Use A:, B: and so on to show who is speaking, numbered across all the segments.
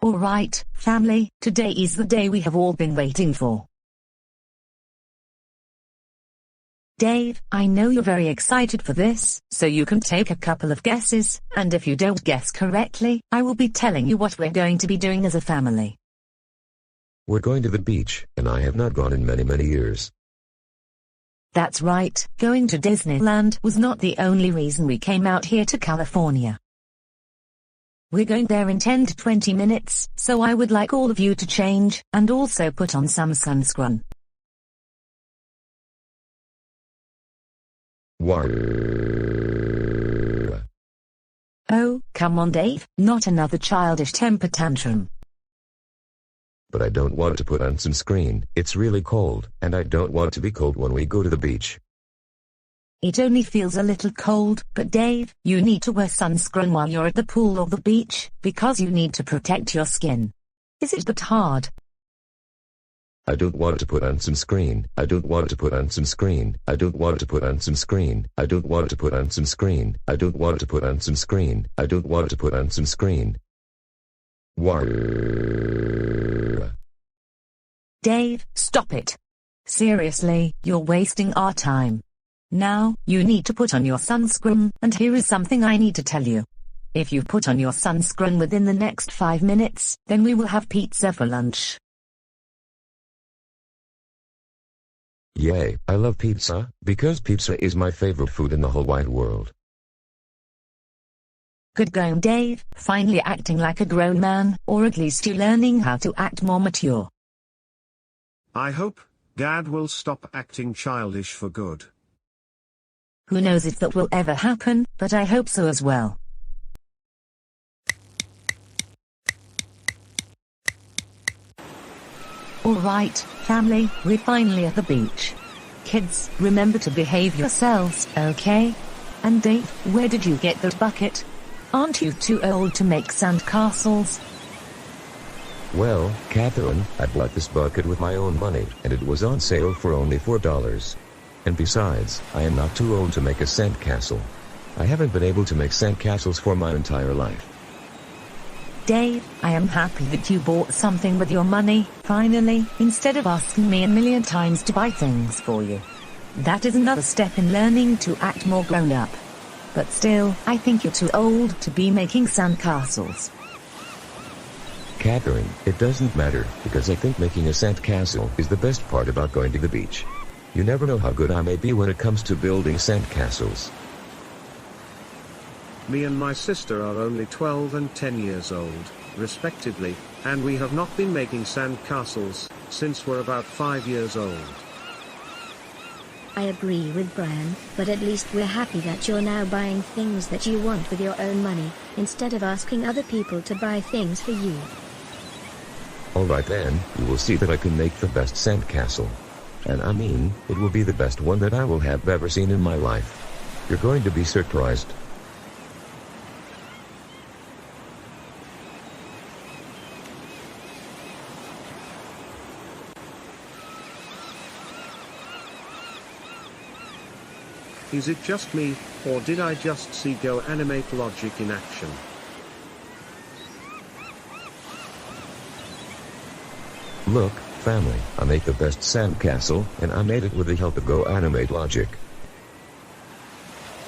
A: Alright, family, today is the day we have all been waiting for. Dave, I know you're very excited for this, so you can take a couple of guesses, and if you don't guess correctly, I will be telling you what we're going to be doing as a family.
B: We're going to the beach, and I have not gone in many years.
A: That's right, going to Disneyland was not the only reason we came out here to California. We're going there in 10 to 20 minutes, so I would like all of you to change, and also put on some sunscreen. Oh, come on Dave, not another childish temper tantrum.
B: But I don't want to put on sunscreen, it's really cold, and I don't want to be cold when we go to the beach.
A: It only feels a little cold, but Dave, you need to wear sunscreen while you're at the pool or the beach, because you need to protect your skin. Is it that hard?
B: I don't want to put on sunscreen, I don't want to put on sunscreen, I don't want to put on sunscreen, I don't want to put on sunscreen, I don't want to put on sunscreen, I don't want to put on sunscreen.
A: Dave, stop it. Seriously, you're wasting our time. Now, you need to put on your sunscreen, and here is something I need to tell you. If you put on your sunscreen within the next 5 minutes, then we will have pizza for lunch.
B: Yay, I love pizza, because pizza is my favorite food in the whole wide world.
A: Good going, Dave, finally acting like a grown man, or at least you're learning how to act more mature.
C: I hope Dad will stop acting childish for good.
A: Who knows if that will ever happen, but I hope so as well. Alright, family, we're finally at the beach. Kids, remember to behave yourselves, okay? And Dave, where did you get that bucket? Aren't you too old to make sandcastles?
B: Well, Catherine, I bought this bucket with my own money, and it was on sale for only $4. And besides, I am not too old to make a sandcastle. I haven't been able to make sandcastles for my entire life.
A: Dave, I am happy that you bought something with your money, finally, instead of asking me a million times to buy things for you. That is another step in learning to act more grown up. But still, I think you're too old to be making sandcastles.
B: Catherine, it doesn't matter, because I think making a sandcastle is the best part about going to the beach. You never know how good I may be when it comes to building sandcastles.
C: Me and my sister are only 12 and 10 years old, respectively, and we have not been making sandcastles since we're about 5 years old.
D: I agree with Brian, but at least we're happy that you're now buying things that you want with your own money, instead of asking other people to buy things for you.
B: Alright then, you will see that I can make the best sandcastle. And I mean, it will be the best one that I will have ever seen in my life. You're going to be surprised.
C: Is it just me, or did I just see GoAnimate logic in action?
B: Look, family, I made the best sandcastle, and I made it with the help of GoAnimate logic.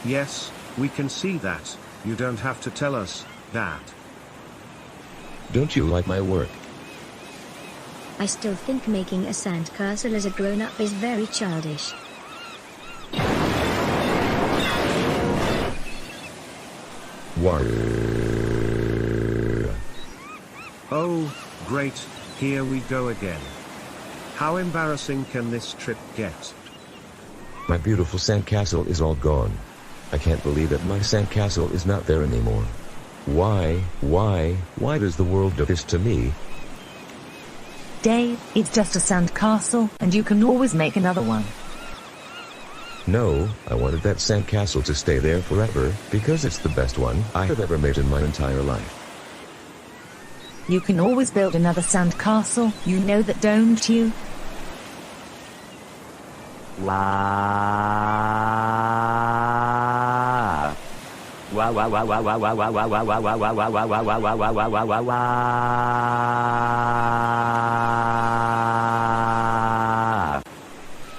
C: Yes, we can see that. You don't have to tell us that.
B: Don't you like my work?
D: I still think making a sandcastle as a grown-up is very childish.
C: Oh, great, here we go again. How embarrassing can this trip get?
B: My beautiful sandcastle is all gone. I can't believe that my sandcastle is not there anymore. Why does the world do this to me?
A: Dave, it's just a sandcastle, and you can always make another one.
B: No, I wanted that sandcastle to stay there forever, because it's the best one I have ever made in my entire life.
A: You can always build another sandcastle, you know that, don't you?
E: Wow.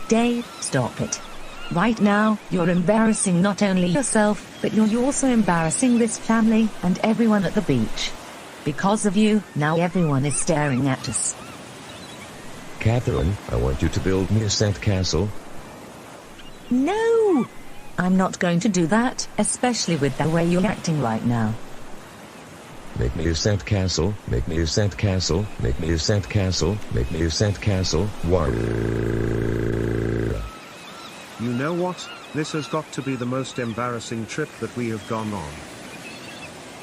A: Dave, stop it. Right now, you're embarrassing not only yourself, but you're also embarrassing this family and everyone at the beach. Because of you, now everyone is staring at us.
B: Catherine, I want you to build me a sandcastle.
A: No! I'm not going to do that, especially with the way you're acting right now.
B: Make me a sandcastle, make me a sandcastle, make me a sandcastle, make me a sandcastle.
C: You know what? This has got to be the most embarrassing trip that we have gone on.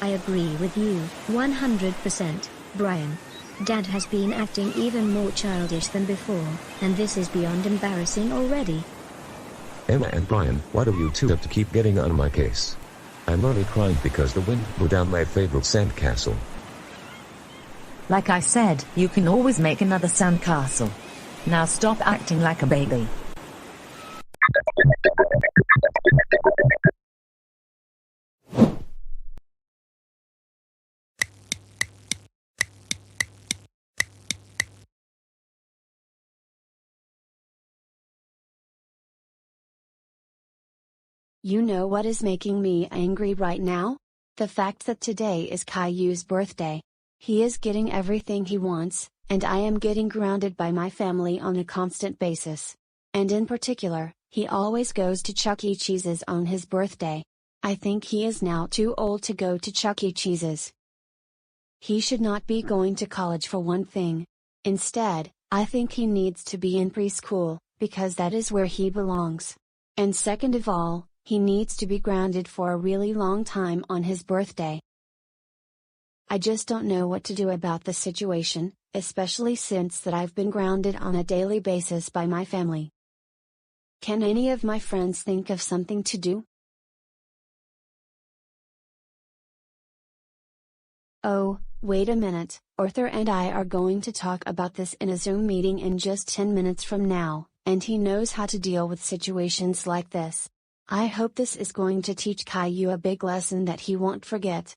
D: I agree with you, 100%, Brian. Dad has been acting even more childish than before, and this is beyond embarrassing already.
B: Emma and Brian, why do you two have to keep getting on my case? I'm only crying because the wind blew down my favorite sandcastle.
A: Like I said, you can always make another sandcastle. Now stop acting like a baby.
E: You know what is making me angry right now? The fact that today is Caillou's birthday. He is getting everything he wants, and I am getting grounded by my family on a constant basis. And in particular, he always goes to Chuck E. Cheese's on his birthday. I think he is now too old to go to Chuck E. Cheese's. He should not be going to college for one thing. Instead, I think he needs to be in preschool, because that is where he belongs. And second of all, he needs to be grounded for a really long time on his birthday. I just don't know what to do about the situation, especially since that I've been grounded on a daily basis by my family. Can any of my friends think of something to do? Oh, wait a minute, Arthur and I are going to talk about this in a Zoom meeting in just 10 minutes from now, and he knows how to deal with situations like this. I hope this is going to teach Caillou a big lesson that he won't forget.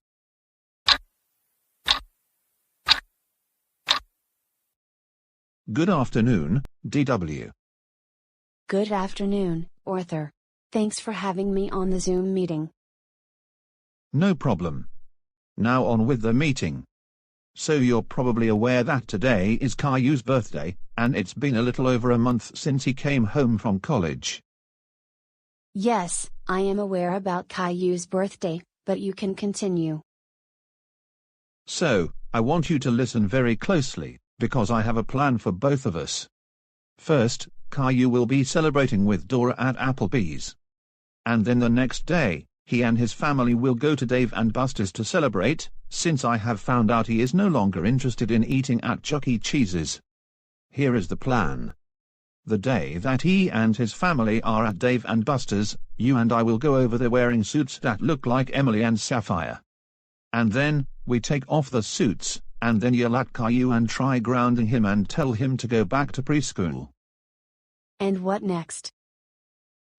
F: Good afternoon, DW.
E: Good afternoon, Arthur. Thanks for having me on the Zoom meeting.
F: No problem. Now on with the meeting. So you're probably aware that today is Caillou's birthday, and it's been a little over a month since he came home from college.
E: Yes, I am aware about Caillou's birthday, but you can continue.
F: So, I want you to listen very closely, because I have a plan for both of us. First, Caillou will be celebrating with Dora at Applebee's. And then the next day, he and his family will go to Dave and Buster's to celebrate, since I have found out he is no longer interested in eating at Chuck E. Cheese's. Here is the plan. The day that he and his family are at Dave and Buster's, you and I will go over there wearing suits that look like Emily and Sapphire. And then, we take off the suits, and then yell at Caillou and try grounding him and tell him to go back to preschool.
E: And what next?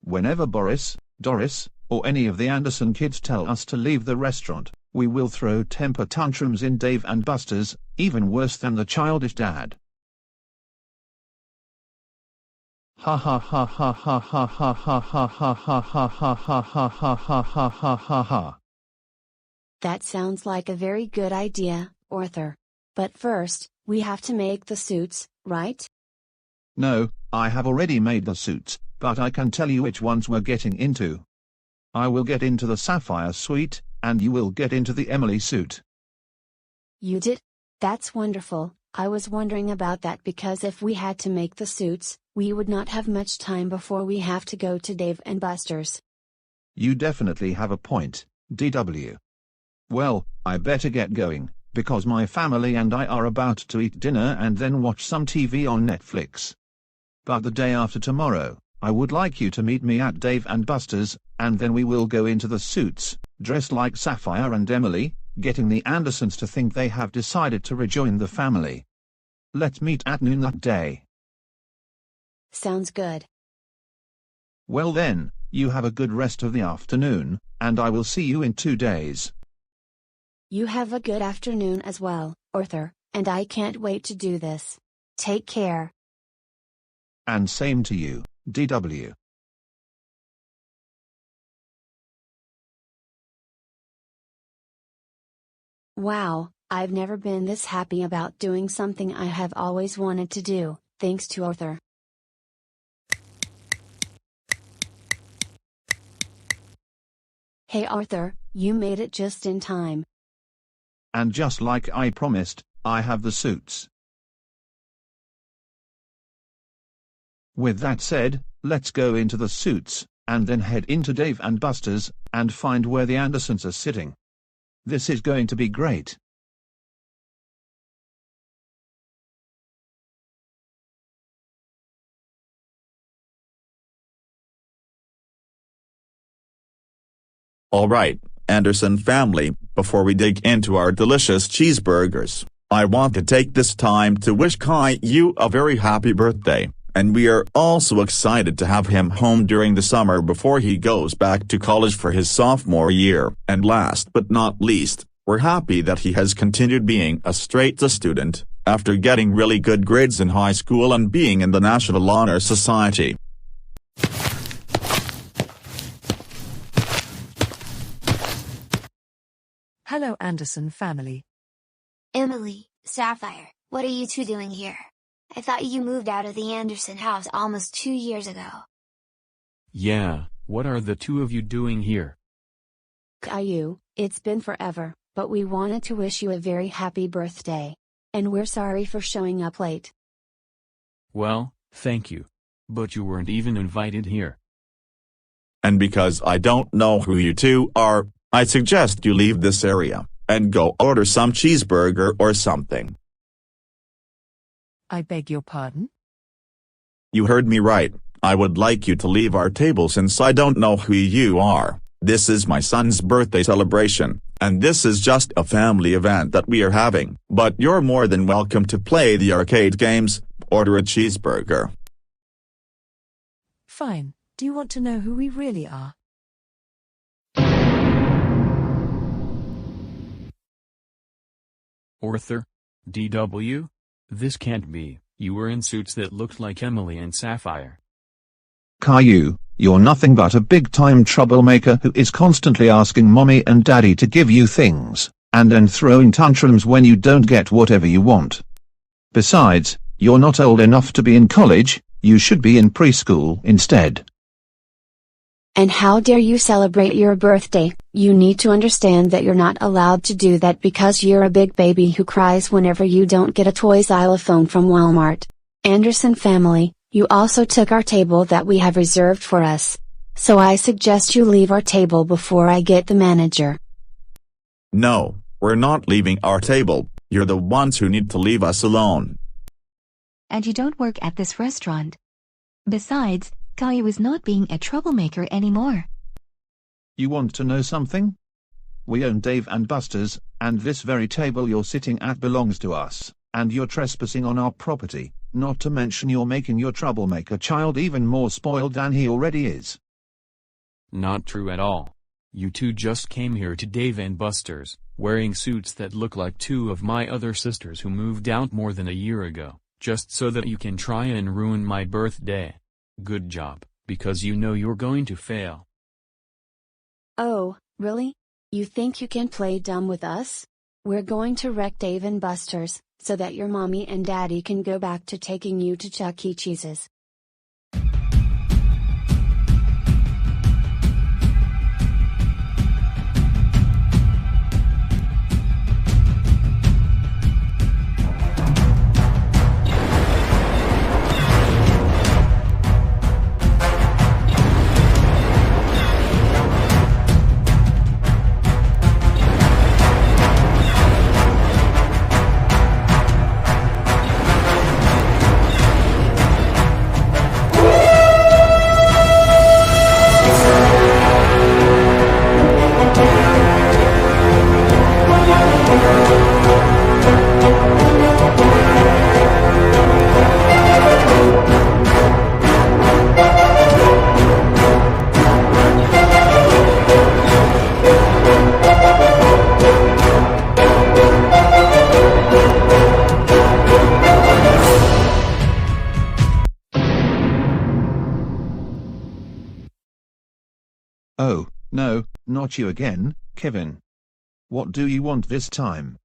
F: Whenever Boris, Doris, or any of the Anderson kids tell us to leave the restaurant, we will throw temper tantrums in Dave and Buster's, even worse than the childish dad. Ha ha ha ha ha ha ha ha ha ha ha ha ha ha ha ha ha ha ha ha.
E: That sounds like a very good idea, Arthur. But first, we have to make the suits, right?
F: No, I have already made the suits, but I can tell you which ones we're getting into. I will get into the Sapphire suite, and you will get into the Emily suit.
E: You did? That's wonderful. I was wondering about that because if we had to make the suits, we would not have much time before we have to go to Dave and Buster's.
F: You definitely have a point, DW. Well, I better get going, because my family and I are about to eat dinner and then watch some TV on Netflix. But the day after tomorrow, I would like you to meet me at Dave and Buster's, and then we will go into the suits, dressed like Sapphire and Emily, getting the Andersons to think they have decided to rejoin the family. Let's meet at noon that day.
E: Sounds good.
F: Well then, you have a good rest of the afternoon, and I will see you in 2 days.
E: You have a good afternoon as well, Arthur, and I can't wait to do this. Take care.
F: And same to you, DW.
E: Wow, I've never been this happy about doing something I have always wanted to do, thanks to Arthur. Hey Arthur, you made it just in time.
F: And just like I promised, I have the suits. With that said, let's go into the suits, and then head into Dave and Buster's, and find where the Andersons are sitting. This is going to be great.
G: Alright, Anderson family, before we dig into our delicious cheeseburgers, I want to take this time to wish Caillou a very happy birthday, and we are also excited to have him home during the summer before he goes back to college for his sophomore year. And last but not least, we're happy that he has continued being a straight-A student, after getting really good grades in high school and being in the National Honor Society.
H: Hello Anderson family.
I: Emily, Sapphire, what are you two doing here? I thought you moved out of the Anderson house almost 2 years ago.
J: Yeah, what are the two of you doing here?
E: Caillou, it's been forever, but we wanted to wish you a very happy birthday. And we're sorry for showing up late.
J: Well, thank you. But you weren't even invited here.
G: And because I don't know who you two are, I suggest you leave this area, and go order some cheeseburger or something.
H: I beg your pardon?
G: You heard me right, I would like you to leave our table since I don't know who you are. This is my son's birthday celebration, and this is just a family event that we are having. But you're more than welcome to play the arcade games, order a cheeseburger.
H: Fine, do you want to know who we really are?
J: Arthur? DW? This can't be. You were in suits that looked like Emily and Sapphire.
F: Caillou, you're nothing but a big-time troublemaker who is constantly asking mommy and daddy to give you things, and then throwing tantrums when you don't get whatever you want. Besides, you're not old enough to be in college, you should be in preschool instead.
E: And how dare you celebrate your birthday? You need to understand that you're not allowed to do that because you're a big baby who cries whenever you don't get a toy xylophone from Walmart. Anderson family, you also took our table that we have reserved for us. So I suggest you leave our table before I get the manager.
G: No, we're not leaving our table, you're the ones who need to leave us alone.
K: And you don't work at this restaurant. Besides, Caillou is not being a troublemaker anymore.
F: You want to know something? We own Dave and Buster's, and this very table you're sitting at belongs to us, and you're trespassing on our property, not to mention you're making your troublemaker child even more spoiled than he already is.
J: Not true at all. You two just came here to Dave and Buster's, wearing suits that look like two of my other sisters who moved out more than a year ago, just so that you can try and ruin my birthday. Good job, because you know you're going to fail.
E: Oh, really? You think you can play dumb with us? We're going to wreck Dave and Buster's, so that your mommy and daddy can go back to taking you to Chuck E. Cheese's.
F: No, not you again, Kevin. What do you want this time?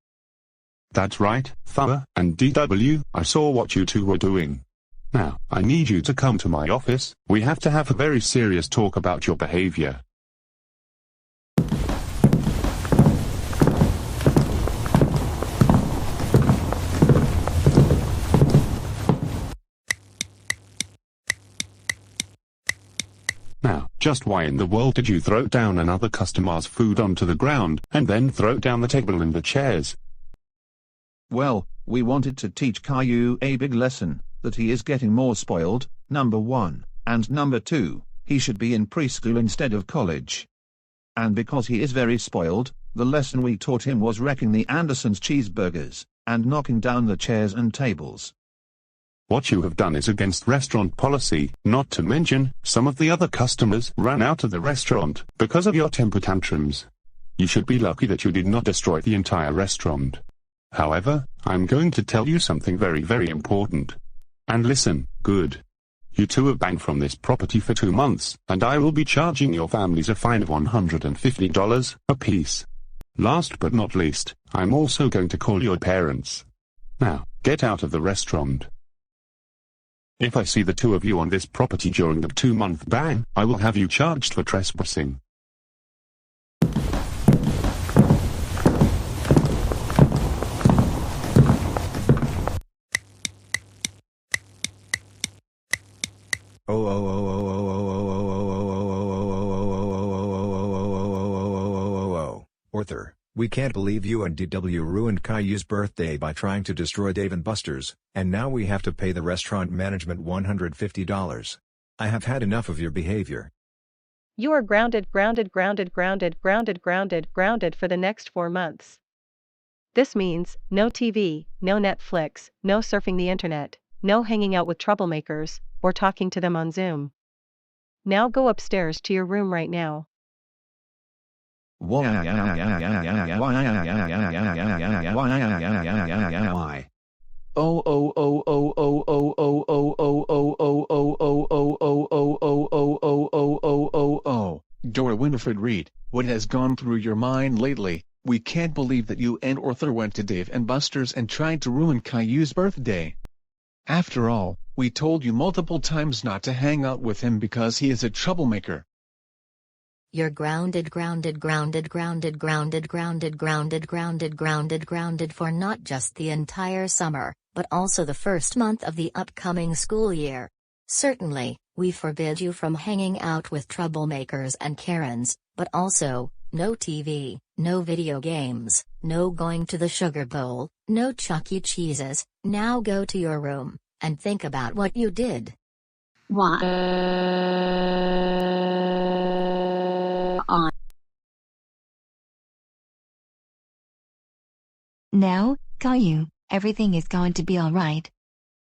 L: That's right, Thumper and DW, I saw what you two were doing. Now, I need you to come to my office. We have to have a very serious talk about your behavior. Now, just why in the world did you throw down another customer's food onto the ground, and then throw down the table and the chairs?
F: Well, we wanted to teach Caillou a big lesson, that he is getting more spoiled, number 1, and number 2, he should be in preschool instead of college. And because he is very spoiled, the lesson we taught him was wrecking the Anderson's cheeseburgers, and knocking down the chairs and tables.
L: What you have done is against restaurant policy, not to mention, some of the other customers ran out of the restaurant because of your temper tantrums. You should be lucky that you did not destroy the entire restaurant. However, I'm going to tell you something very, very important. And listen, good. You two are banned from this property for 2 months, and I will be charging your families a fine of $150 apiece. Last but not least, I'm also going to call your parents. Now, get out of the restaurant. If I see the two of you on this property during the 2-month ban, I will have you charged for trespassing.
M: Arthur, we can't believe you and DW ruined Caillou's birthday by trying to destroy Dave & Buster's, and now we have to pay the restaurant management $150. I have had enough of your behavior.
N: You are grounded for the next 4 months. This means, no TV, no Netflix, no surfing the internet, no hanging out with troublemakers, or talking to them on Zoom. Now go upstairs to your room right now.
F: Why?
O: Dora Winifred Reed, what has gone through your mind lately? We can't believe that you and Arthur went to Dave & Buster's and tried to ruin Caillou's birthday. After all, we told you multiple times not to hang out with him because he is a troublemaker.
P: You're grounded for not just the entire summer, but also the first month of the upcoming school year. Certainly, we forbid you from hanging out with troublemakers and Karens, but also, no TV, no video games, no going to the Sugar Bowl, no Chuck E. Cheese's. Now go to your room, and think about what you did.
K: Why? Now, Caillou, everything is going to be alright.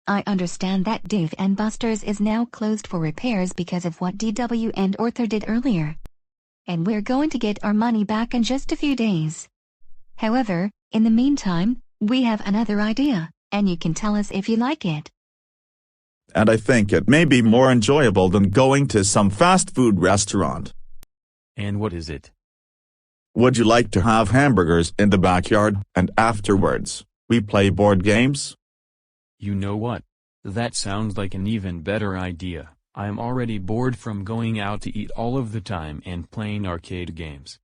K: I understand that Dave & Buster's is now closed for repairs because of what DW and Arthur did earlier. And we're going to get our money back in just a few days. However, in the meantime, we have another idea, and you can tell us if you like it.
G: And I think it may be more enjoyable than going to some fast food restaurant.
J: And what is it?
G: Would you like to have hamburgers in the backyard, and afterwards, we play board games?
J: You know what? That sounds like an even better idea. I am already bored from going out to eat all of the time and playing arcade games.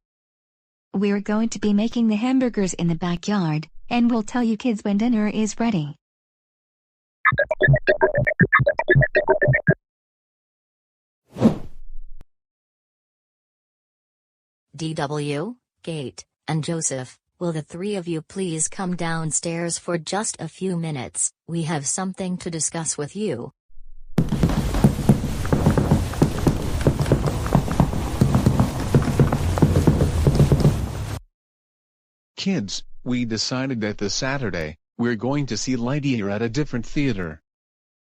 K: We're going to be making the hamburgers in the backyard, and we'll tell you kids when dinner is ready.
P: DW, Kate, and Joseph, will the three of you please come downstairs for just a few minutes? We have something to discuss with you.
O: Kids, we decided that this Saturday, we're going to see Lightyear at a different theater.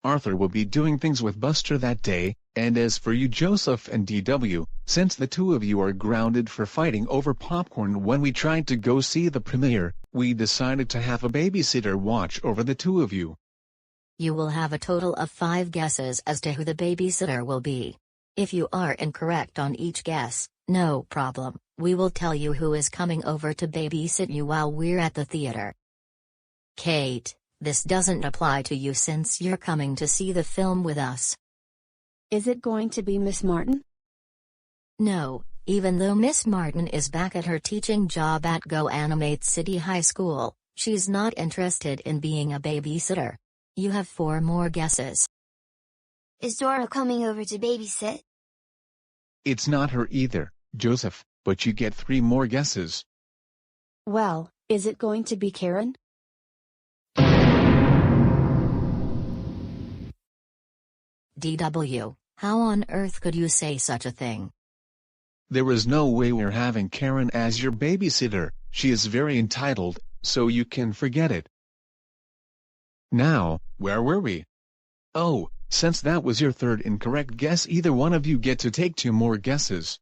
O: Arthur will be doing things with Buster that day, and as for you Joseph and DW, since the two of you are grounded for fighting over popcorn when we tried to go see the premiere, we decided to have a babysitter watch over the two of you.
P: You will have a total of 5 guesses as to who the babysitter will be. If you are incorrect on each guess, No problem, we will tell you who is coming over to babysit you while we're at the theater. Kate, this doesn't apply to you since you're coming to see the film with us.
E: Is it going to be Miss Martin?
P: No, even though Miss Martin is back at her teaching job at GoAnimate City High School, she's not interested in being a babysitter. You have 4 more guesses.
I: Is Dora coming over to babysit?
O: It's not her either, Joseph, but you get 3 more guesses.
E: Well, is it going to be Karen?
P: DW, how on earth could you say such a thing?
O: There is no way we're having Karen as your babysitter. She is very entitled, so you can forget it. Now, where were we? Oh, since that was your 3rd incorrect guess, either one of you get to take 2 more guesses.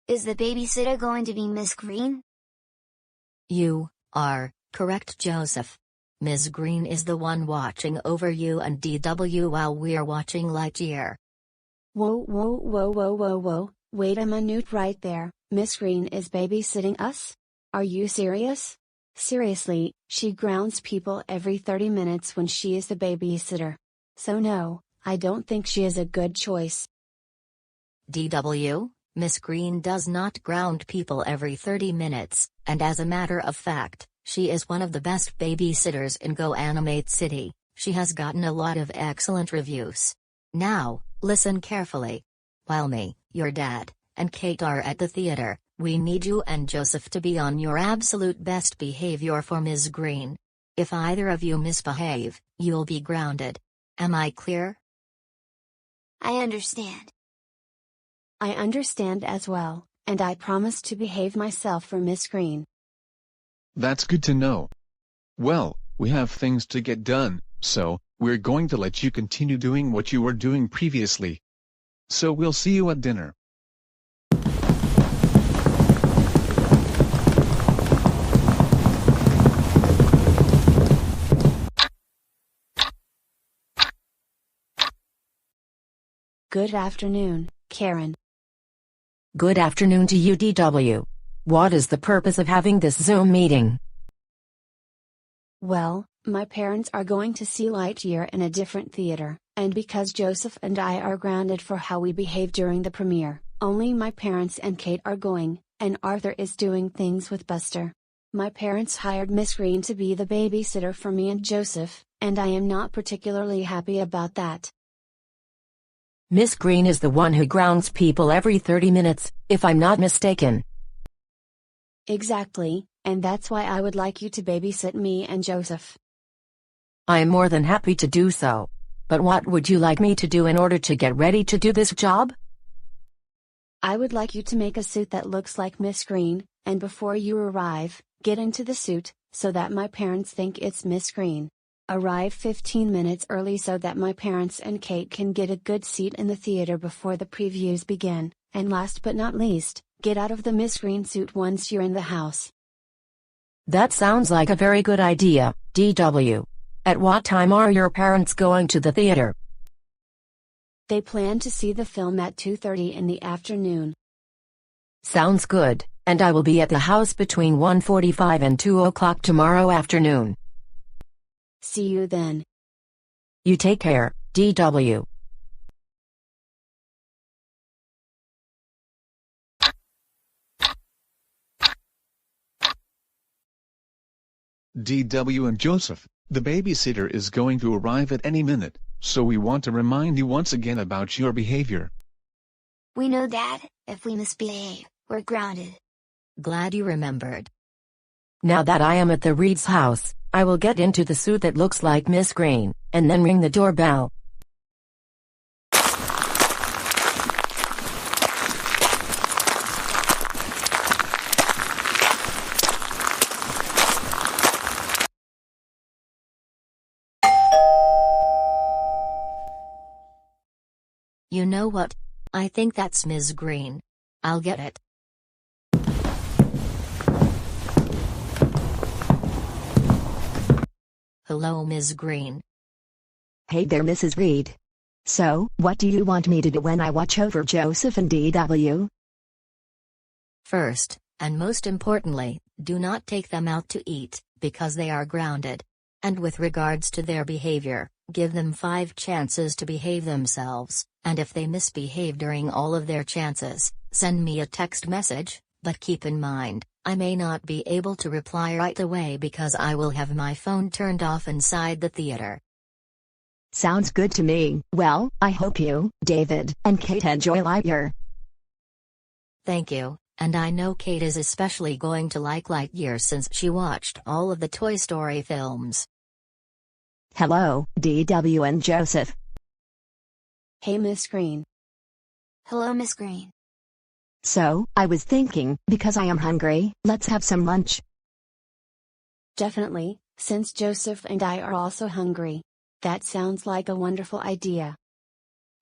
I: Is the babysitter going to be Miss Green?
P: You are correct, Joseph. Ms. Green is the one watching over you and DW while we're watching Lightyear.
E: Whoa, whoa, whoa, whoa, whoa, whoa, wait a minute right there, Miss Green is babysitting us? Are you serious? Seriously, she grounds people every 30 minutes when she is the babysitter. So no, I don't think she is a good choice.
P: DW, Miss Green does not ground people every 30 minutes, and as a matter of fact, she is one of the best babysitters in GoAnimate City. She has gotten a lot of excellent reviews. Now, listen carefully. While me, your dad, and Kate are at the theater, we need you and Joseph to be on your absolute best behavior for Ms. Green. If either of you misbehave, you'll be grounded. Am I clear?
I: I understand.
E: I understand as well, and I promise to behave myself for Miss Green.
O: That's good to know. Well, we have things to get done, so we're going to let you continue doing what you were doing previously. So we'll see you at dinner.
E: Good afternoon, Karen.
A: Good afternoon to you, DW. What is the purpose of having this Zoom meeting?
E: Well, my parents are going to see Lightyear in a different theater, and because Joseph and I are grounded for how we behave during the premiere, only my parents and Kate are going, and Arthur is doing things with Buster. My parents hired Miss Green to be the babysitter for me and Joseph, and I am not particularly happy about that.
A: Miss Green is the one who grounds people every 30 minutes, if I'm not mistaken.
E: Exactly, and that's why I would like you to babysit me and Joseph.
A: I am more than happy to do so. But what would you like me to do in order to get ready to do this job?
E: I would like you to make a suit that looks like Miss Green, and before you arrive, get into the suit, so that my parents think it's Miss Green. Arrive 15 minutes early so that my parents and Kate can get a good seat in the theater before the previews begin, and last but not least, get out of the Miss Green suit once you're in the house.
A: That sounds like a very good idea, DW. At what time are your parents going to the theater?
E: They plan to see the film at 2:30 in the afternoon.
A: Sounds good, and I will be at the house between 1:45 and 2 o'clock tomorrow afternoon.
E: See you then.
A: You take care, DW.
O: DW and Joseph, the babysitter is going to arrive at any minute, so we want to remind you once again about your behavior.
I: We know, Dad, if we misbehave, we're grounded.
P: Glad you remembered.
A: Now that I am at the Reed's house, I will get into the suit that looks like Miss Green, and then ring the doorbell.
P: You know what? I think that's Ms. Green. I'll get it. Hello, Ms. Green.
Q: Hey there, Mrs. Reed. So, what do you want me to do when I watch over Joseph and DW?
P: First, and most importantly, do not take them out to eat, because they are grounded. And with regards to their behavior, give them 5 chances to behave themselves, and if they misbehave during all of their chances, send me a text message, but keep in mind, I may not be able to reply right away because I will have my phone turned off inside the theater.
Q: Sounds good to me. Well, I hope you, David, and Kate enjoy Lightyear.
P: Thank you, and I know Kate is especially going to like Lightyear since she watched all of the Toy Story films.
Q: Hello, DW and Joseph.
E: Hey Miss Green.
I: Hello, Miss Green.
Q: So, I was thinking, because I am hungry, let's have some lunch.
E: Definitely, since Joseph and I are also hungry. That sounds like a wonderful idea.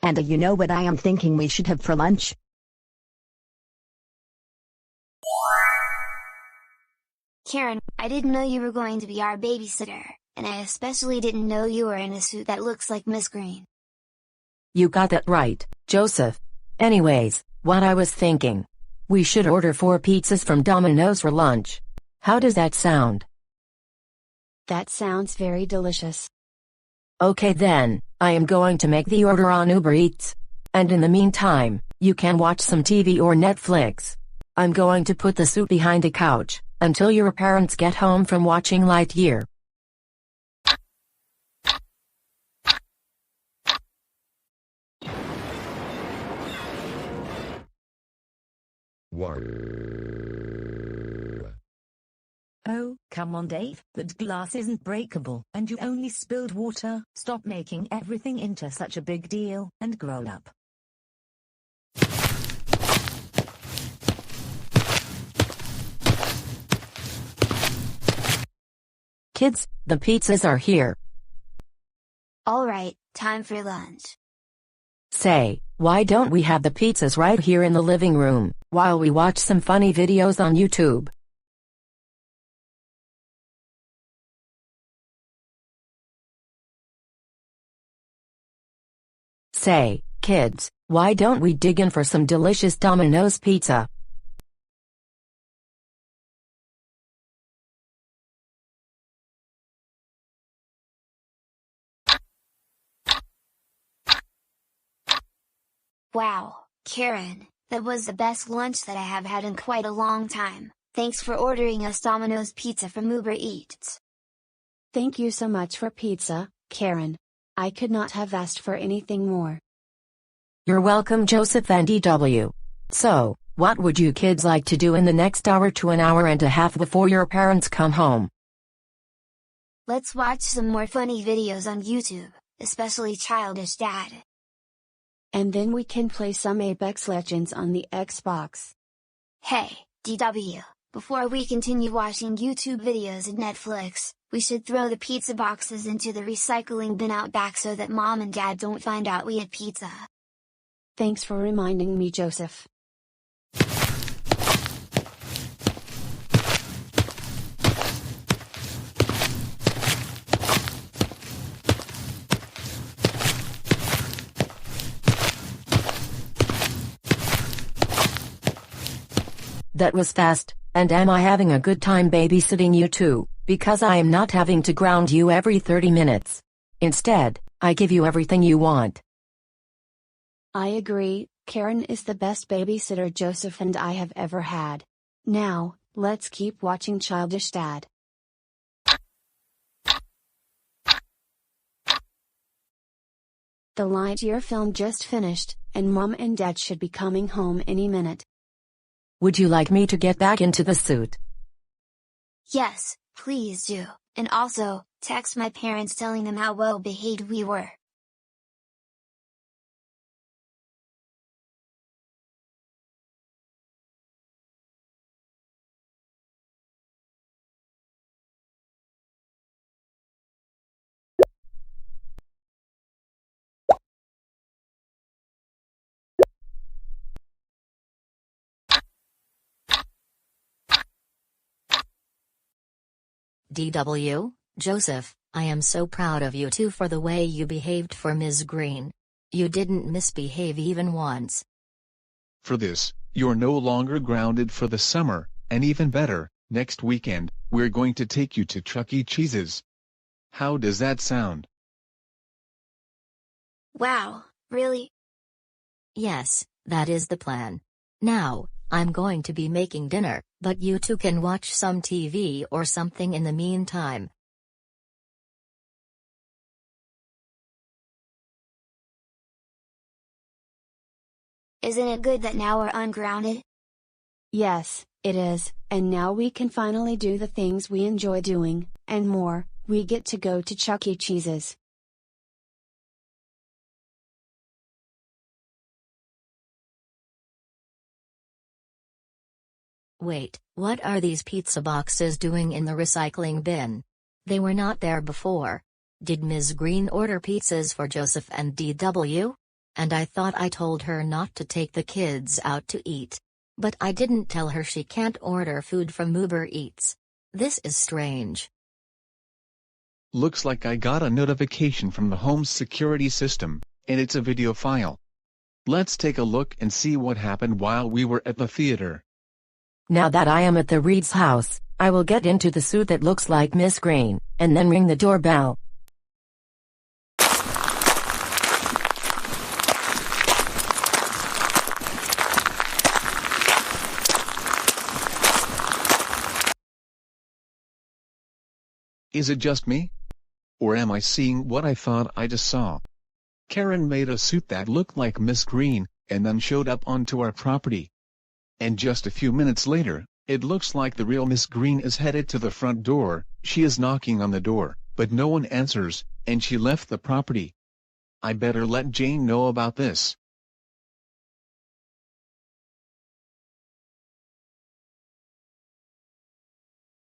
Q: And you know what I am thinking we should have for lunch?
I: Karen, I didn't know you were going to be our babysitter, and I especially didn't know you were in a suit that looks like Miss Green.
R: You got that right, Joseph. Anyways, what I was thinking. We should order 4 pizzas from Domino's for lunch. How does that sound?
E: That sounds very delicious.
R: Okay then, I am going to make the order on Uber Eats. And in the meantime, you can watch some TV or Netflix. I'm going to put the suit behind the couch, until your parents get home from watching Lightyear.
A: Oh, come on Dave, that glass isn't breakable, and you only spilled water. Stop making everything into such a big deal, and grow up.
R: Kids, the pizzas are here.
I: Alright, time for lunch.
R: Say, why don't we have the pizzas right here in the living room, while we watch some funny videos on YouTube? Say, kids, why don't we dig in for some delicious Domino's pizza?
I: Wow, Karen, that was the best lunch that I have had in quite a long time. Thanks for ordering us Domino's pizza from Uber Eats.
E: Thank you so much for pizza, Karen. I could not have asked for anything more.
R: You're welcome, Joseph and DW. So, what would you kids like to do in the next hour to an hour and a half before your parents come home?
I: Let's watch some more funny videos on YouTube, especially Childish Dad.
E: And then we can play some Apex Legends on the Xbox.
I: Hey, DW, before we continue watching YouTube videos and Netflix, we should throw the pizza boxes into the recycling bin out back so that Mom and Dad don't find out we had pizza.
E: Thanks for reminding me, Joseph.
R: That was fast, and am I having a good time babysitting you too, because I am not having to ground you every 30 minutes. Instead, I give you everything you want.
E: I agree, Karen is the best babysitter Joseph and I have ever had. Now, let's keep watching Childish Dad. The Lightyear film just finished, and Mom and Dad should be coming home any minute.
R: Would you like me to get back into the suit?
I: Yes, please do, and also, text my parents telling them how well behaved we were.
P: DW, Joseph, I am so proud of you two for the way you behaved for Ms. Green. You didn't misbehave even once.
O: For this, You're no longer grounded for the summer, and even better, next weekend, we're going to take you to Chuck E. Cheese's. How does that sound?
I: Wow, really?
P: Yes, that is the plan. Now, I'm going to be making dinner, but you two can watch some TV or something in the meantime.
I: Isn't it good that now we're ungrounded?
E: Yes, it is, and now we can finally do the things we enjoy doing, and more. We get to go to Chuck E. Cheese's.
P: Wait, what are these pizza boxes doing in the recycling bin? They were not there before. Did Ms. Green order pizzas for Joseph and DW? And I thought I told her not to take the kids out to eat. But I didn't tell her she can't order food from Uber Eats. This is strange.
O: Looks like I got a notification from the home security system, and it's a video file. Let's take a look and see what happened while we were at the theater.
R: Now that I am at the Reed's house, I will get into the suit that looks like Miss Green, and then ring the doorbell.
O: Is it just me? Or am I seeing what I thought I just saw? Karen made a suit that looked like Miss Green, and then showed up onto our property. And just a few minutes later, it looks like the real Miss Green is headed to the front door. She is knocking on the door, but no one answers, and she left the property. I better let Jane know about this.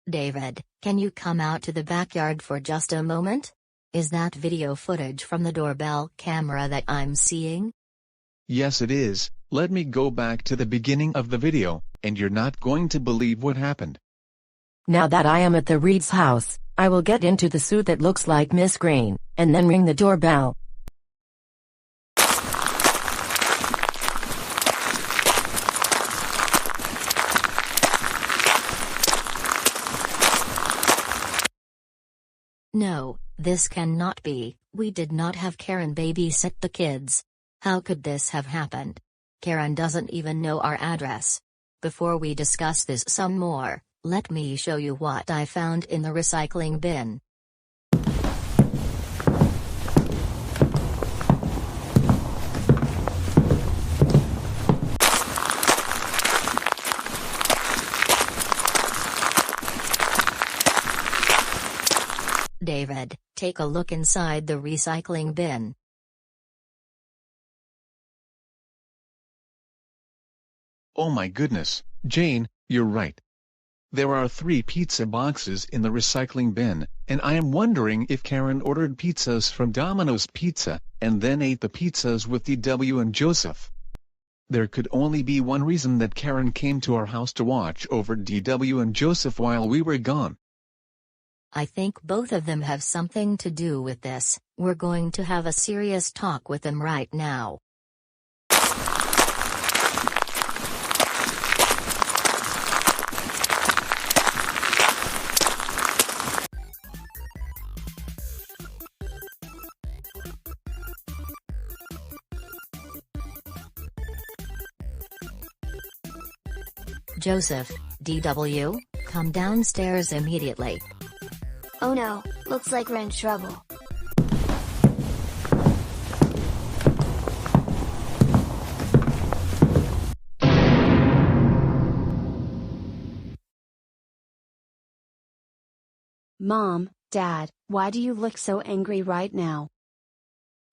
P: David, can you come out to the backyard for just a moment? Is that video footage from the doorbell camera that I'm seeing?
O: Yes, it is. Let me go back to the beginning of the video, and you're not going to believe what happened.
R: Now that I am at the Reed's house, I will get into the suit that looks like Miss Green, and then ring the doorbell.
P: No, this cannot be. We did not have Karen babysit the kids. How could this have happened? Karen doesn't even know our address. Before we discuss this some more, let me show you what I found in the recycling bin. David, take a look inside the recycling bin.
O: Oh my goodness, Jane, you're right. There are 3 pizza boxes in the recycling bin, and I am wondering if Karen ordered pizzas from Domino's Pizza, and then ate the pizzas with DW and Joseph. There could only be one reason that Karen came to our house to watch over DW and Joseph while we were gone.
P: I think both of them have something to do with this. We're going to have a serious talk with them right now. Joseph, DW, come downstairs immediately.
I: Oh no, looks like we're in trouble.
E: Mom, Dad, why do you look so angry right now?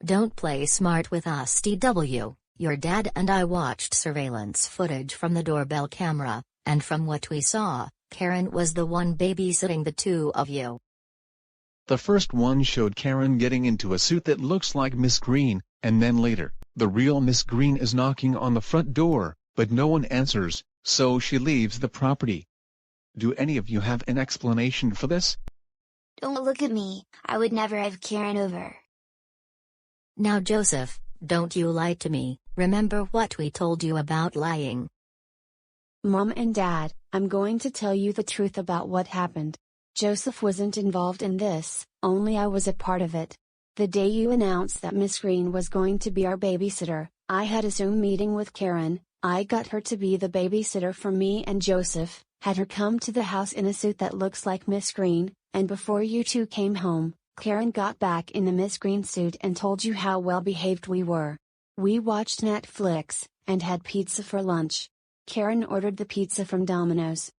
P: Don't play smart with us, DW. Your dad and I watched surveillance footage from the doorbell camera, and from what we saw, Karen was the one babysitting the two of you.
O: The first one showed Karen getting into a suit that looks like Miss Green, and then later, the real Miss Green is knocking on the front door, but no one answers, so she leaves the property. Do any of you have an explanation for this?
I: Don't look at me, I would never have Karen over.
P: Now Joseph, don't you lie to me. Remember what we told you about lying.
E: Mom and Dad, I'm going to tell you the truth about what happened. Joseph wasn't involved in this, only I was a part of it. The day you announced that Miss Green was going to be our babysitter, I had a Zoom meeting with Karen. I got her to be the babysitter for me and Joseph, had her come to the house in a suit that looks like Miss Green, and before you two came home, Karen got back in the Miss Green suit and told you how well behaved we were. We watched Netflix, and had pizza for lunch. Karen ordered the pizza from Domino's.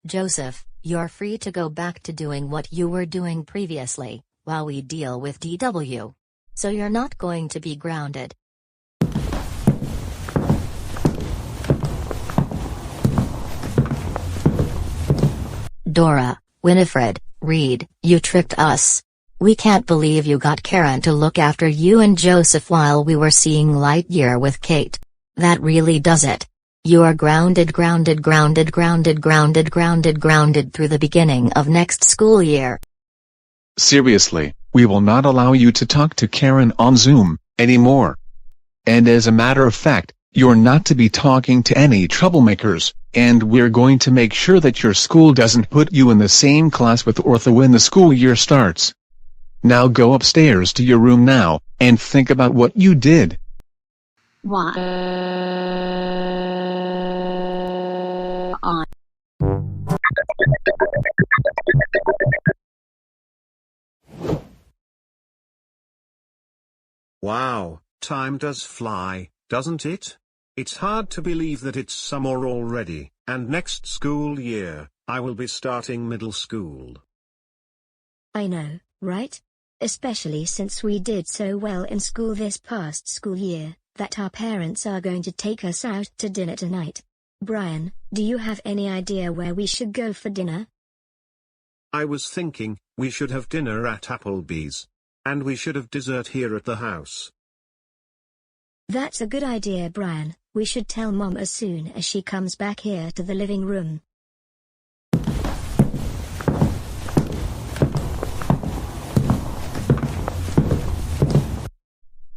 P: Joseph, you're free to go back to doing what you were doing previously, while we deal with DW. So you're not going to be grounded. Dora, Winifred, Reed, you tricked us. We can't believe you got Karen to look after you and Joseph while we were seeing Lightyear with Kate. That really does it. You are grounded through the beginning of next school year.
O: Seriously, we will not allow you to talk to Karen on Zoom anymore. And as a matter of fact, you're not to be talking to any troublemakers, and we're going to make sure that your school doesn't put you in the same class with Ortha when the school year starts. Now go upstairs to your room now, and think about what you did.
E: What? On.
C: Wow, time does fly, doesn't it? It's hard to believe that it's summer already, and next school year, I will be starting middle school.
D: I know, right? Especially since we did so well in school this past school year, that our parents are going to take us out to dinner tonight. Brian, do you have any idea where we should go for dinner?
C: I was thinking, we should have dinner at Applebee's. And we should have dessert here at the house.
D: That's a good idea, Brian. We should tell Mom as soon as she comes back here to the living room.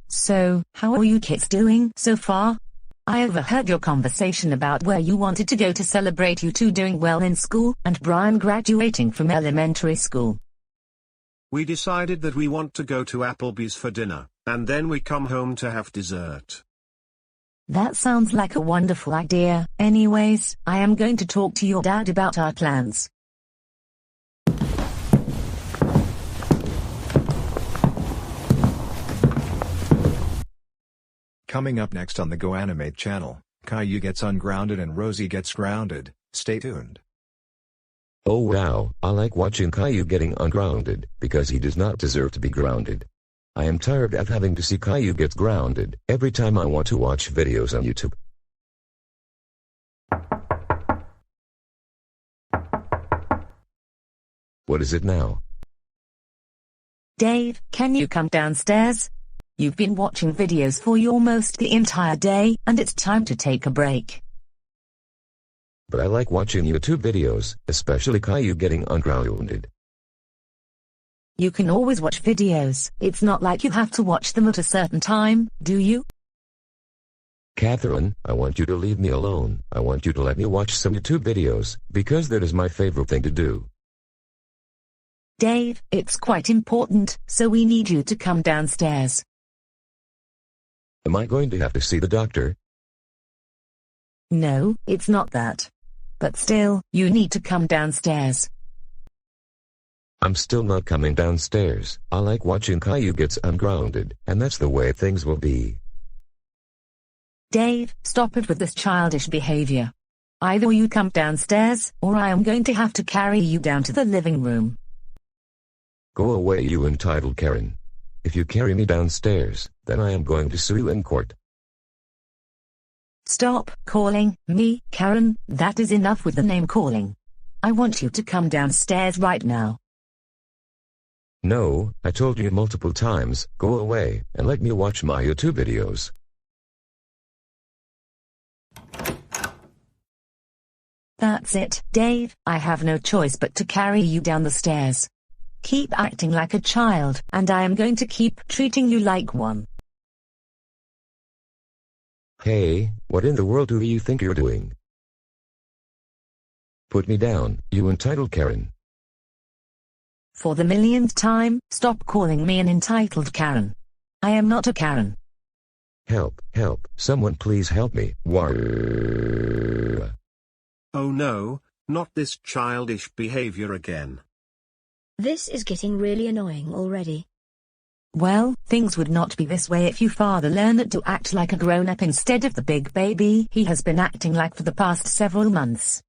A: So, how are you kids doing so far? I overheard your conversation about where you wanted to go to celebrate you two doing well in school, and Brian graduating from elementary school.
C: We decided that we want to go to Applebee's for dinner, and then we come home to have dessert.
A: That sounds like a wonderful idea. Anyways, I am going to talk to your dad about our plans.
M: Coming up next on the GoAnimate channel, Caillou gets ungrounded and Rosie gets grounded. Stay tuned.
B: Oh wow, I like watching Caillou getting ungrounded, because he does not deserve to be grounded. I am tired of having to see Caillou get grounded every time I want to watch videos on YouTube. What is it now?
A: Dave, can you come downstairs? You've been watching videos for almost the entire day, and it's time to take a break.
B: But I like watching YouTube videos, especially Caillou getting ungrounded.
A: You can always watch videos. It's not like you have to watch them at a certain time, do you?
B: Catherine, I want you to leave me alone. I want you to let me watch some YouTube videos, because that is my favorite thing to do.
A: Dave, it's quite important, so we need you to come downstairs.
B: Am I going to have to see the doctor?
A: No, it's not that. But still, you need to come downstairs.
B: I'm still not coming downstairs. I like watching Caillou gets ungrounded, and that's the way things will be.
A: Dave, stop it with this childish behavior. Either you come downstairs, or I am going to have to carry you down to the living room.
B: Go away, you entitled Karen. If you carry me downstairs, then I am going to sue you in court.
A: Stop calling me Karen. That is enough with the name calling. I want you to come downstairs right now.
B: No, I told you multiple times, go away, and let me watch my YouTube videos.
A: That's it, Dave. I have no choice but to carry you down the stairs. Keep acting like a child, and I am going to keep treating you like one.
B: Hey, what in the world do you think you're doing? Put me down, you entitled Karen.
A: For the millionth time, stop calling me an entitled Karen. I am not a Karen.
B: Help, help, someone please help me. War.
C: Oh no, not this childish behavior again.
D: This is getting really annoying already.
A: Well, things would not be this way if your father learned to act like a grown-up instead of the big baby he has been acting like for the past several months.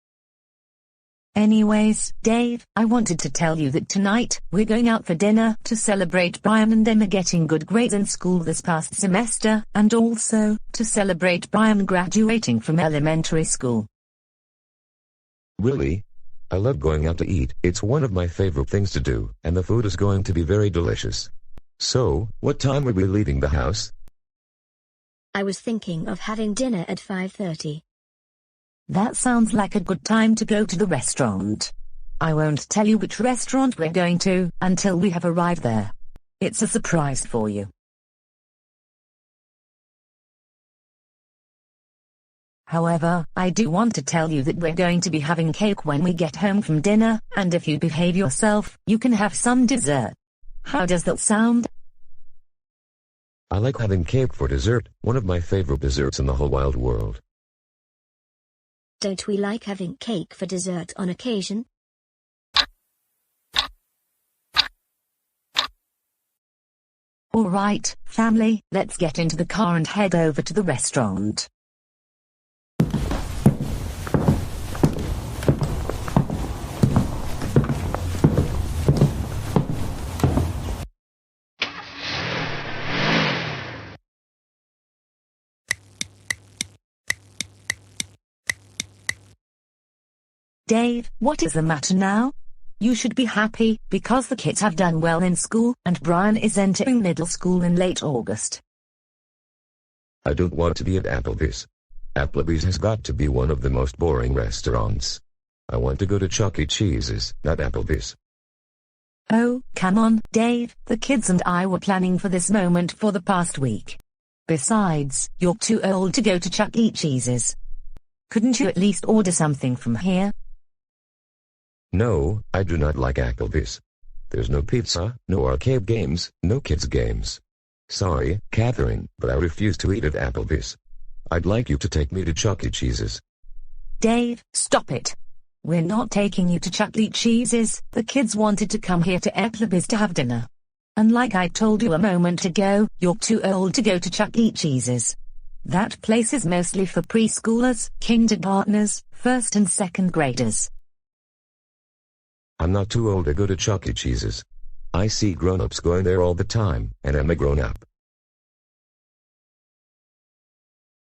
A: Anyways, Dave, I wanted to tell you that tonight, we're going out for dinner to celebrate Brian and Emma getting good grades in school this past semester, and also, to celebrate Brian graduating from elementary school.
B: Really? I love going out to eat. It's one of my favorite things to do, and the food is going to be very delicious. So, what time are we leaving the house?
D: I was thinking of having dinner at 5:30.
A: That sounds like a good time to go to the restaurant. I won't tell you which restaurant we're going to until we have arrived there. It's a surprise for you. However, I do want to tell you that we're going to be having cake when we get home from dinner, and if you behave yourself, you can have some dessert. How does that sound?
B: I like having cake for dessert, one of my favorite desserts in the whole wide world.
D: Don't we like having cake for dessert on occasion?
A: Alright, family, let's get into the car and head over to the restaurant. Dave, what is the matter now? You should be happy, because the kids have done well in school, and Brian is entering middle school in late August.
B: I don't want to be at Applebee's. Applebee's has got to be one of the most boring restaurants. I want to go to Chuck E. Cheese's, not Applebee's.
A: Oh, come on, Dave, the kids and I were planning for this moment for the past week. Besides, you're too old to go to Chuck E. Cheese's. Couldn't you at least order something from here?
B: No, I do not like Applebee's. There's no pizza, no arcade games, no kids games. Sorry, Catherine, but I refuse to eat at Applebee's. I'd like you to take me to Chuck E. Cheese's.
A: Dave, stop it. We're not taking you to Chuck E. Cheese's. The kids wanted to come here to Applebee's to have dinner. And like I told you a moment ago, you're too old to go to Chuck E. Cheese's. That place is mostly for preschoolers, kindergartners, first and second graders.
B: I'm not too old to go to Chuck E. Cheese's. I see grown-ups going there all the time, and I'm a grown-up.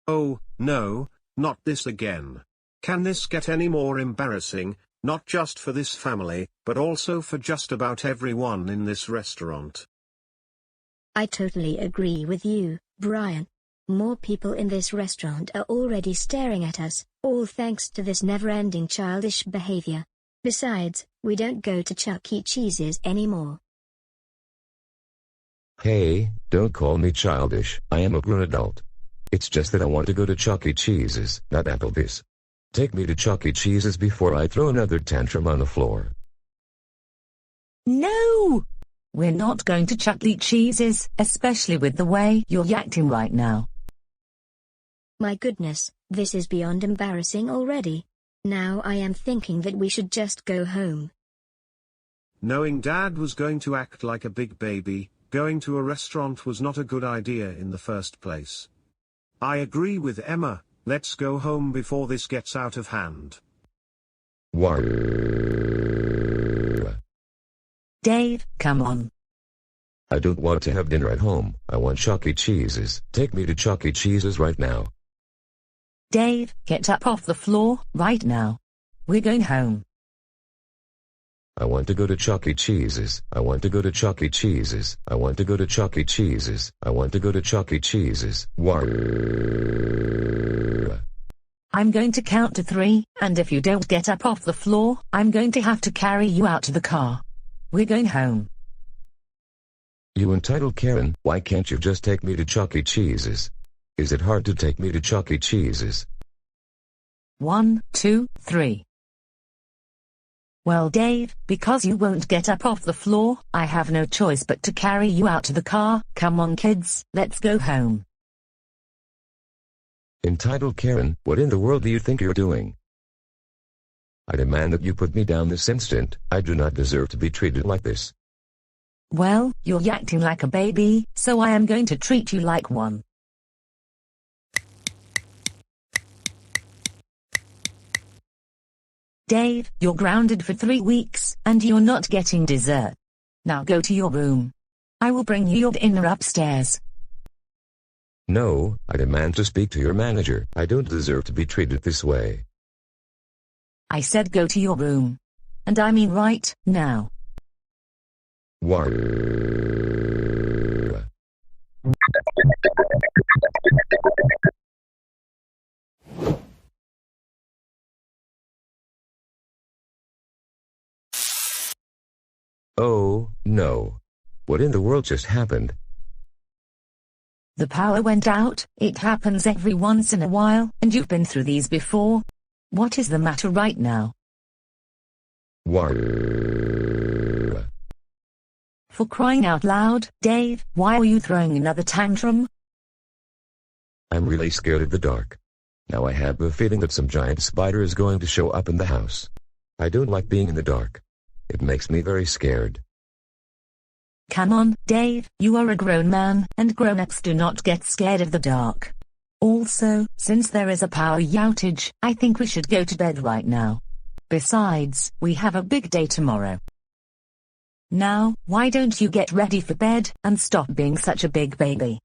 C: Oh, no, not this again. Can this get any more embarrassing, not just for this family, but also for just about everyone in this restaurant?
D: I totally agree with you, Brian. More people in this restaurant are already staring at us, all thanks to this never-ending childish behavior. Besides, we don't go to Chuck E. Cheese's anymore.
B: Hey, don't call me childish, I am a grown adult. It's just that I want to go to Chuck E. Cheese's, not Applebee's. Take me to Chuck E. Cheese's before I throw another tantrum on the floor.
A: No! We're not going to Chuck E. Cheese's, especially with the way you're acting right now.
D: My goodness, this is beyond embarrassing already. Now I am thinking that we should just go home.
C: Knowing Dad was going to act like a big baby, going to a restaurant was not a good idea in the first place. I agree with Emma, let's go home before this gets out of hand.
B: War.
A: Dave, come on.
B: I don't want to have dinner at home, I want Chuck E. Cheese's. Take me to Chuck E. Cheese's right now.
A: Dave, get up off the floor, right now. We're going home.
B: I want to go to Chuck E. Cheese's. I want to go to Chuck E. Cheese's. I want to go to Chuck E. Cheese's. I want to go to Chuck E. Cheese's. War.
A: I'm going to count to 3, and if you don't get up off the floor, I'm going to have to carry you out to the car. We're going home.
B: You entitled Karen, why can't you just take me to Chuck E. Cheese's? Is it hard to take me to Chuck E. Cheese's?
A: 1, 2, 3. Well, Dave, because you won't get up off the floor, I have no choice but to carry you out to the car. Come on, kids, let's go home.
B: Entitled Karen, what in the world do you think you're doing? I demand that you put me down this instant. I do not deserve to be treated like this.
A: Well, you're acting like a baby, so I am going to treat you like one. Dave, you're grounded for 3 weeks, and you're not getting dessert. Now go to your room. I will bring you your dinner upstairs.
B: No, I demand to speak to your manager. I don't deserve to be treated this way.
A: I said go to your room. And I mean right now.
B: What? Oh, no. What in the world just happened?
A: The power went out. It happens every once in a while, and you've been through these before. What is the matter right now?
B: What?
A: For crying out loud, Dave, why are you throwing another tantrum?
B: I'm really scared of the dark. Now I have a feeling that some giant spider is going to show up in the house. I don't like being in the dark. It makes me very scared.
A: Come on, Dave, you are a grown man, and grown-ups do not get scared of the dark. Also, since there is a power outage, I think we should go to bed right now. Besides, we have a big day tomorrow. Now, why don't you get ready for bed, and stop being such a big baby?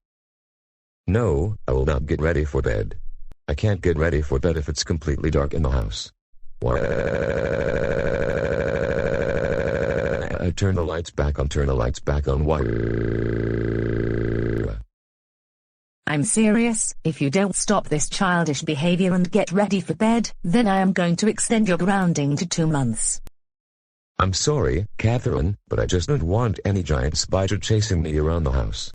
B: No, I will not get ready for bed. I can't get ready for bed if it's completely dark in the house. Turn the lights back on, turn the lights back on. What?
A: I'm serious. If you don't stop this childish behavior and get ready for bed, then I am going to extend your grounding to 2 months.
B: I'm sorry, Catherine, but I just don't want any giant spider chasing me around the house.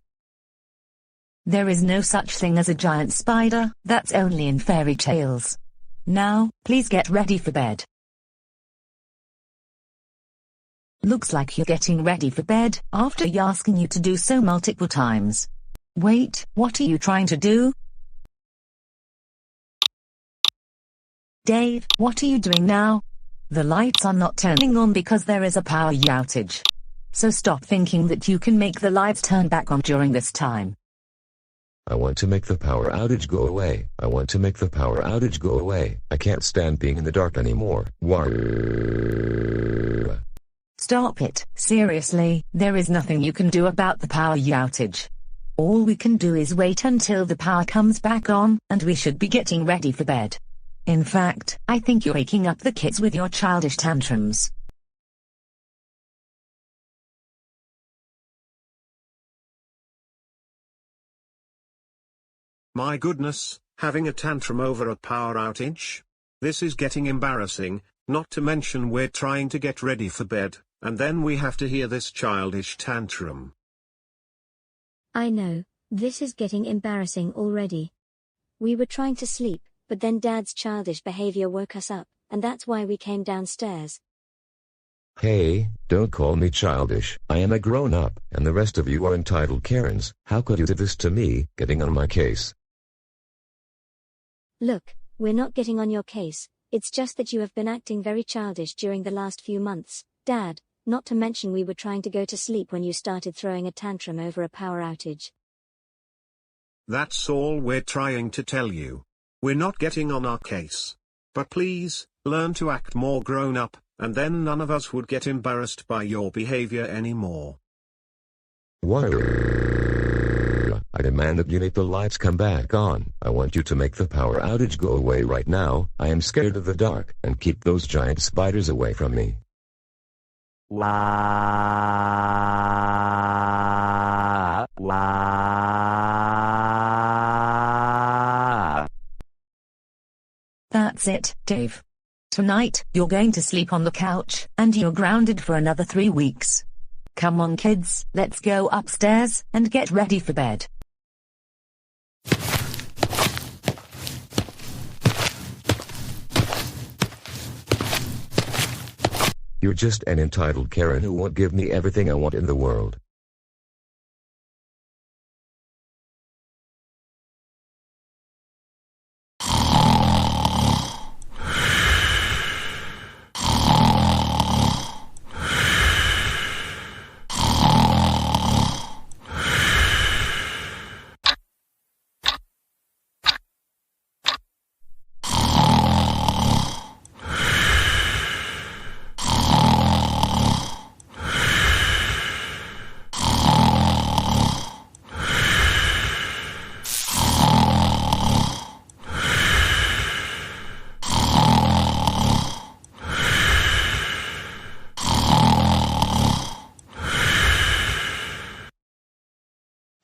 A: There is no such thing as a giant spider, that's only in fairy tales. Now, please get ready for bed. Looks like you're getting ready for bed, after asking you to do so multiple times. Wait, what are you trying to do? Dave, what are you doing now? The lights are not turning on because there is a power outage. So stop thinking that you can make the lights turn back on during this time.
B: I want to make the power outage go away. I want to make the power outage go away. I can't stand being in the dark anymore.
A: Stop it, seriously, there is nothing you can do about the power outage. All we can do is wait until the power comes back on, and we should be getting ready for bed. In fact, I think you're waking up the kids with your childish tantrums.
C: My goodness, having a tantrum over a power outage? This is getting embarrassing, not to mention we're trying to get ready for bed, and then we have to hear this childish tantrum.
D: I know, this is getting embarrassing already. We were trying to sleep, but then Dad's childish behavior woke us up, and that's why we came downstairs.
B: Hey, don't call me childish. I am a grown-up, and the rest of you are entitled Karens. How could you do this to me, getting on my case?
D: Look, we're not getting on your case, it's just that you have been acting very childish during the last few months, Dad, not to mention we were trying to go to sleep when you started throwing a tantrum over a power outage.
C: That's all we're trying to tell you. We're not getting on our case. But please, learn to act more grown up, and then none of us would get embarrassed by your behavior anymore.
B: What? I demand that you make the lights come back on. I want you to make the power outage go away right now. I am scared of the dark, and keep those giant spiders away from me.
A: That's it, Dave. Tonight, you're going to sleep on the couch, and you're grounded for another 3 weeks. Come on kids, let's go upstairs, and get ready for bed.
B: You're just an entitled Karen who won't give me everything I want in the world.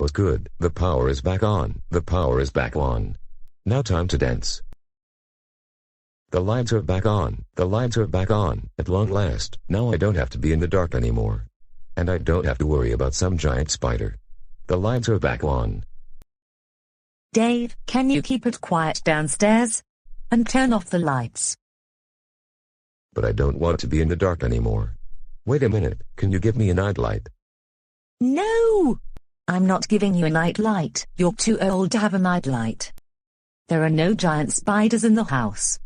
B: Was good. The power is back on. The power is back on. Now time to dance. The lights are back on. The lights are back on. At long last, now I don't have to be in the dark anymore. And I don't have to worry about some giant spider. The lights are back on.
A: Dave, can you keep it quiet downstairs? And turn off the lights.
B: But I don't want to be in the dark anymore. Wait a minute, can you give me a nightlight?
A: No! I'm not giving you a nightlight. You're too old to have a nightlight. There are no giant spiders in the house.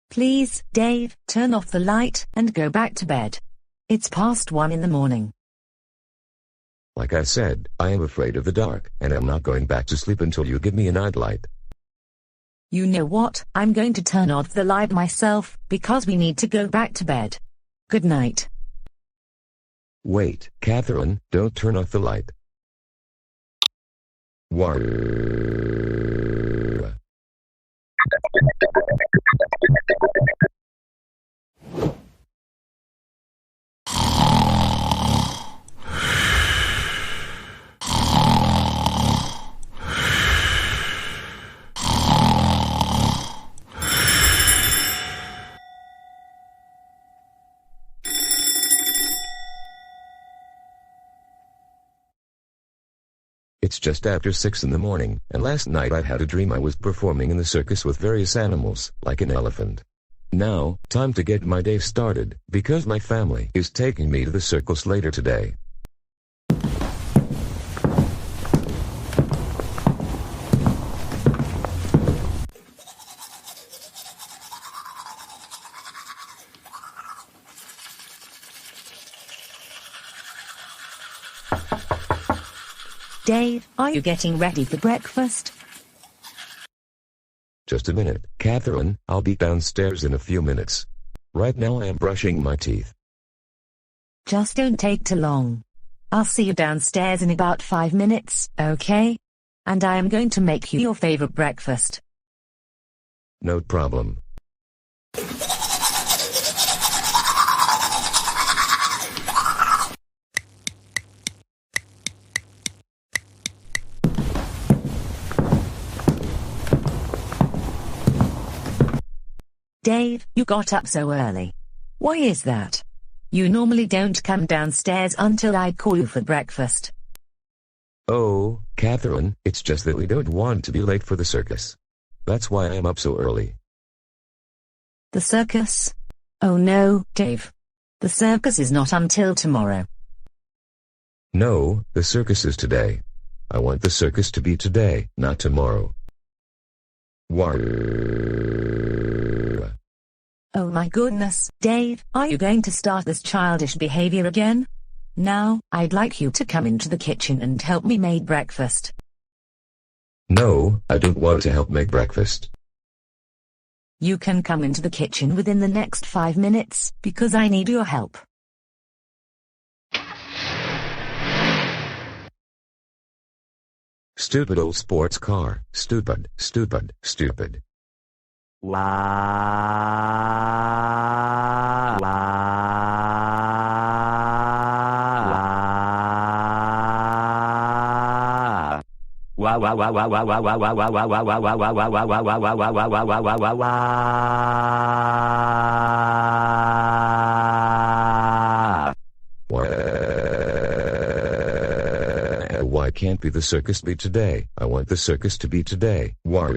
A: Please, Dave, turn off the light and go back to bed. It's past 1 in the morning.
B: Like I said, I am afraid of the dark, and I'm not going back to sleep until you give me a nightlight.
A: You know what? I'm going to turn off the light myself, because we need to go back to bed. Good night.
B: Wait, Catherine, don't turn off the light. Why? It's just after 6 in the morning, and last night I had a dream I was performing in the circus with various animals, like an elephant. Now, time to get my day started, because my family is taking me to the circus later today.
A: Dave, are you getting ready for breakfast?
B: Just a minute, Catherine, I'll be downstairs in a few minutes. Right now I am brushing my teeth.
A: Just don't take too long. I'll see you downstairs in about 5 minutes, okay? And I am going to make you your favorite breakfast.
B: No problem.
A: Dave, you got up so early. Why is that? You normally don't come downstairs until I call you for breakfast.
B: Oh, Catherine, it's just that we don't want to be late for the circus. That's why I am up so early.
A: The circus? Oh no, Dave. The circus is not until tomorrow.
B: No, the circus is today. I want the circus to be today, not tomorrow. Why?
A: Oh my goodness, Dave, are you going to start this childish behavior again? Now, I'd like you to come into the kitchen and help me make breakfast.
B: No, I don't want to help make breakfast.
A: You can come into the kitchen within the next 5 minutes, because I need your help.
B: Stupid old sports car. Stupid, stupid, stupid.
S: Wow. Wow.
B: Why can't be the circus be today? I want the circus to be today. Why?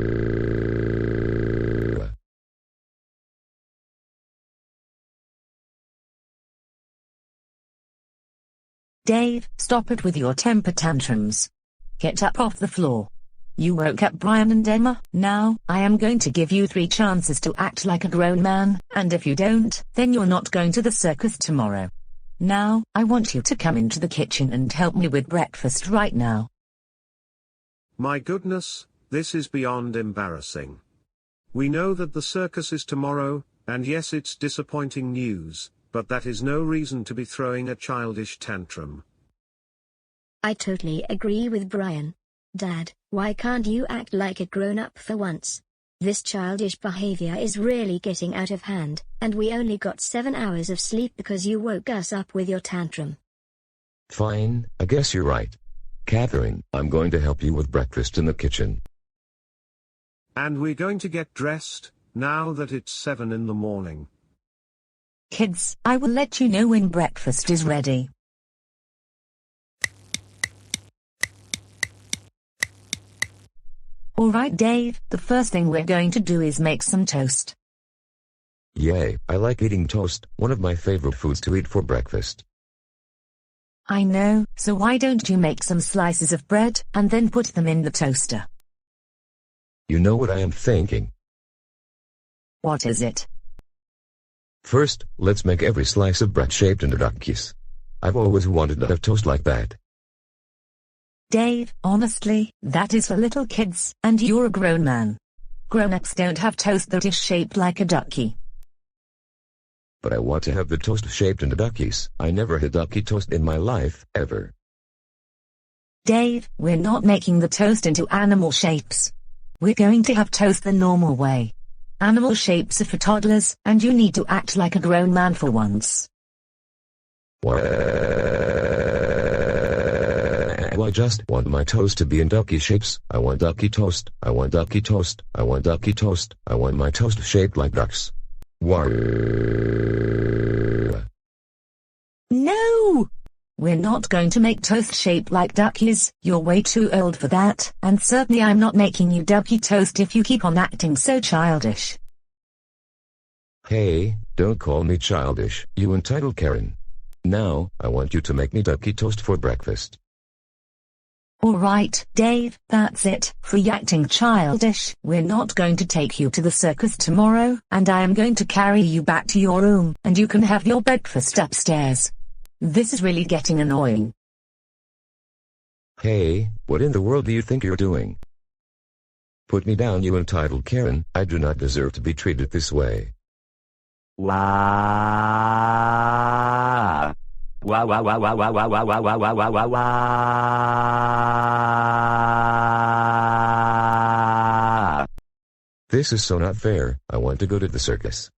A: Dave, stop it with your temper tantrums. Get up off the floor. You woke up Brian and Emma. Now, I am going to give you 3 chances to act like a grown man, and if you don't, then you're not going to the circus tomorrow. Now, I want you to come into the kitchen and help me with breakfast right now.
C: My goodness, this is beyond embarrassing. We know that the circus is tomorrow, and yes, it's disappointing news, but that is no reason to be throwing a childish tantrum.
D: I totally agree with Brian. Dad, why can't you act like a grown-up for once? This childish behavior is really getting out of hand, and we only got 7 hours of sleep because you woke us up with your tantrum.
B: Fine, I guess you're right. Catherine, I'm going to help you with breakfast in the kitchen.
C: And we're going to get dressed, now that it's 7 in the morning.
A: Kids, I will let you know when breakfast is ready. Alright Dave, the first thing we're going to do is make some toast.
B: Yay, I like eating toast, one of my favorite foods to eat for breakfast.
A: I know, so why don't you make some slices of bread, and then put them in the toaster?
B: You know what I am thinking?
A: What is it?
B: First, let's make every slice of bread shaped into duckies. I've always wanted to have toast like that.
A: Dave, honestly, that is for little kids, and you're a grown man. Grown-ups don't have toast that is shaped like a ducky.
B: But I want to have the toast shaped into duckies. I never had ducky toast in my life, ever.
A: Dave, we're not making the toast into animal shapes. We're going to have toast the normal way. Animal shapes are for toddlers, and you need to act like a grown man for once.
B: I just want my toast to be in ducky shapes. I want ducky toast. I want ducky toast. I want ducky toast. I want my toast shaped like ducks.
A: No! We're not going to make toast shaped like duckies. You're way too old for that, and certainly I'm not making you ducky toast if you keep on acting so childish.
B: Hey, don't call me childish, you entitled Karen. Now, I want you to make me ducky toast for breakfast.
A: Alright, Dave, that's it. For you acting childish, we're not going to take you to the circus tomorrow, and I am going to carry you back to your room, and you can have your breakfast upstairs. This is really getting annoying.
B: Hey, what in the world do you think you're doing? Put me down, you entitled Karen. I do not deserve to be treated this way.
S: Wow. Wow, wow, wow, wow, wow, wow, wow, wow, wow, wow, wow, wow.
B: This is so not fair. I want to go to the circus.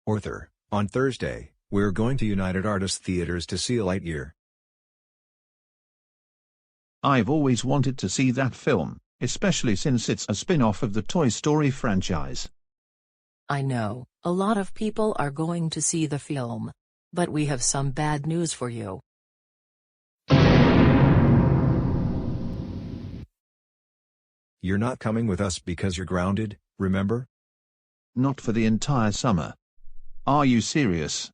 M: Arthur, on Thursday, we're going to United Artists Theaters to see Lightyear.
F: I've always wanted to see that film, especially since it's a spin-off of the Toy Story franchise.
R: I know, a lot of people are going to see the film. But we have some bad news for you.
M: You're not coming with us because you're grounded, remember?
F: Not for the entire summer. Are you serious?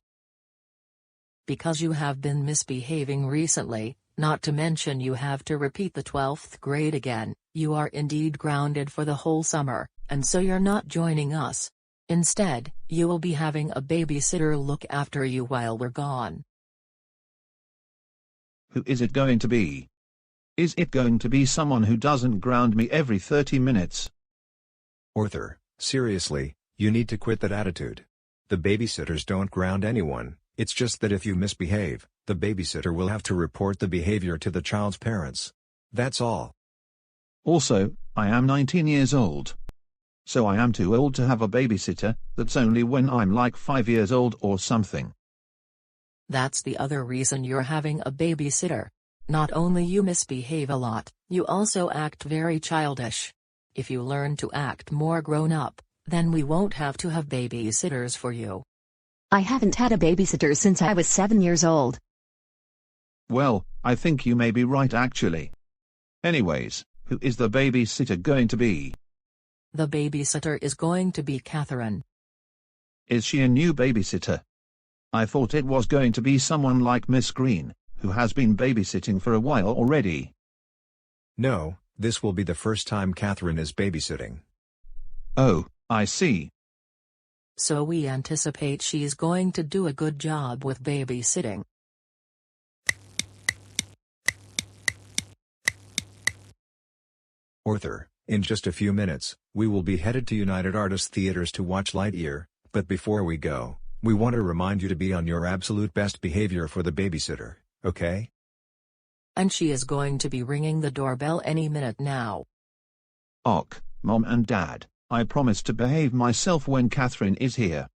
R: Because you have been misbehaving recently, not to mention you have to repeat the 12th grade again, you are indeed grounded for the whole summer, and so you're not joining us. Instead, you will be having a babysitter look after you while we're gone.
F: Who is it going to be? Is it going to be someone who doesn't ground me every 30 minutes?
M: Arthur, seriously, you need to quit that attitude. The babysitters don't ground anyone, it's just that if you misbehave, the babysitter will have to report the behavior to the child's parents. That's all.
F: Also, I am 19 years old. So I am too old to have a babysitter. That's only when I'm like 5 years old or something.
R: That's the other reason you're having a babysitter. Not only you misbehave a lot, you also act very childish. If you learn to act more grown up, then we won't have to have babysitters for you.
Q: I haven't had a babysitter since I was 7 years old.
F: Well, I think you may be right actually. Anyways, who is the babysitter going to be?
R: The babysitter is going to be Catherine.
F: Is she a new babysitter? I thought it was going to be someone like Miss Green, who has been babysitting for a while already.
M: No, this will be the first time Catherine is babysitting.
F: Oh, I see.
R: So we anticipate she's going to do a good job with babysitting.
M: Arthur, in just a few minutes, we will be headed to United Artists Theaters to watch Lightyear, but before we go, we want to remind you to be on your absolute best behavior for the babysitter, okay?
R: And she is going to be ringing the doorbell any minute now.
F: Och, Mom and Dad, I promise to behave myself when Catherine is here.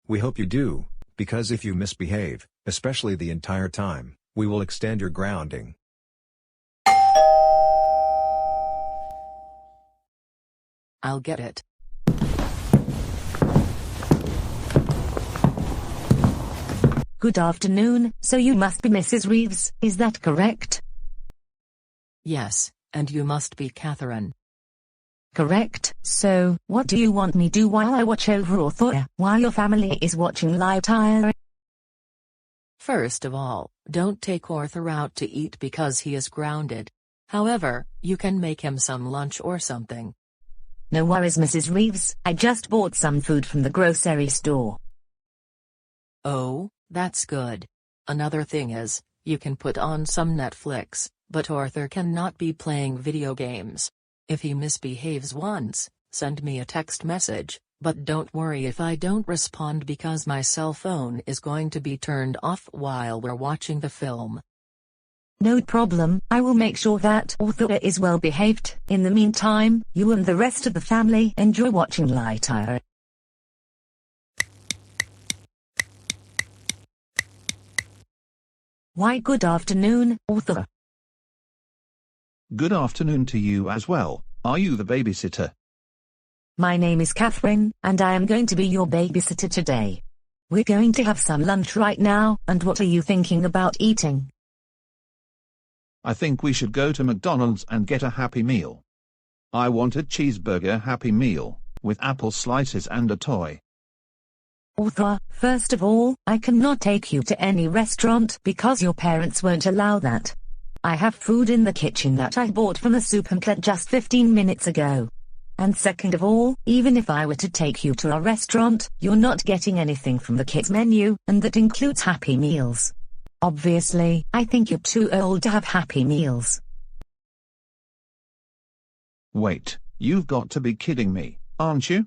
M: We hope you do, because if you misbehave, especially the entire time, we will extend your grounding.
R: I'll get it.
A: Good afternoon, so you must be Mrs. Reeves, is that correct?
R: Yes, and you must be Catherine.
A: Correct, so, what do you want me to do while I watch over Arthur, while your family is watching Lightyear?
R: First of all, don't take Arthur out to eat because he is grounded. However, you can make him some lunch or something.
A: No worries, Mrs. Reeves, I just bought some food from the grocery store.
R: Oh, that's good. Another thing is, you can put on some Netflix, but Arthur cannot be playing video games. If he misbehaves once, send me a text message, but don't worry if I don't respond because my cell phone is going to be turned off while we're watching the film.
A: No problem, I will make sure that Arthur is well behaved. In the meantime, you and the rest of the family enjoy watching Lightyear. Why, good afternoon, Arthur.
F: Good afternoon to you as well. Are you the babysitter?
A: My name is Catherine, and I am going to be your babysitter today. We're going to have some lunch right now, and what are you thinking about eating?
F: I think we should go to McDonald's and get a Happy Meal. I want a cheeseburger Happy Meal, with apple slices and a toy.
A: Arthur, first of all, I cannot take you to any restaurant because your parents won't allow that. I have food in the kitchen that I bought from the supermarket just 15 minutes ago. And second of all, even if I were to take you to a restaurant, you're not getting anything from the kids menu, and that includes Happy Meals. Obviously, I think you're too old to have Happy Meals.
F: Wait, you've got to be kidding me, aren't you?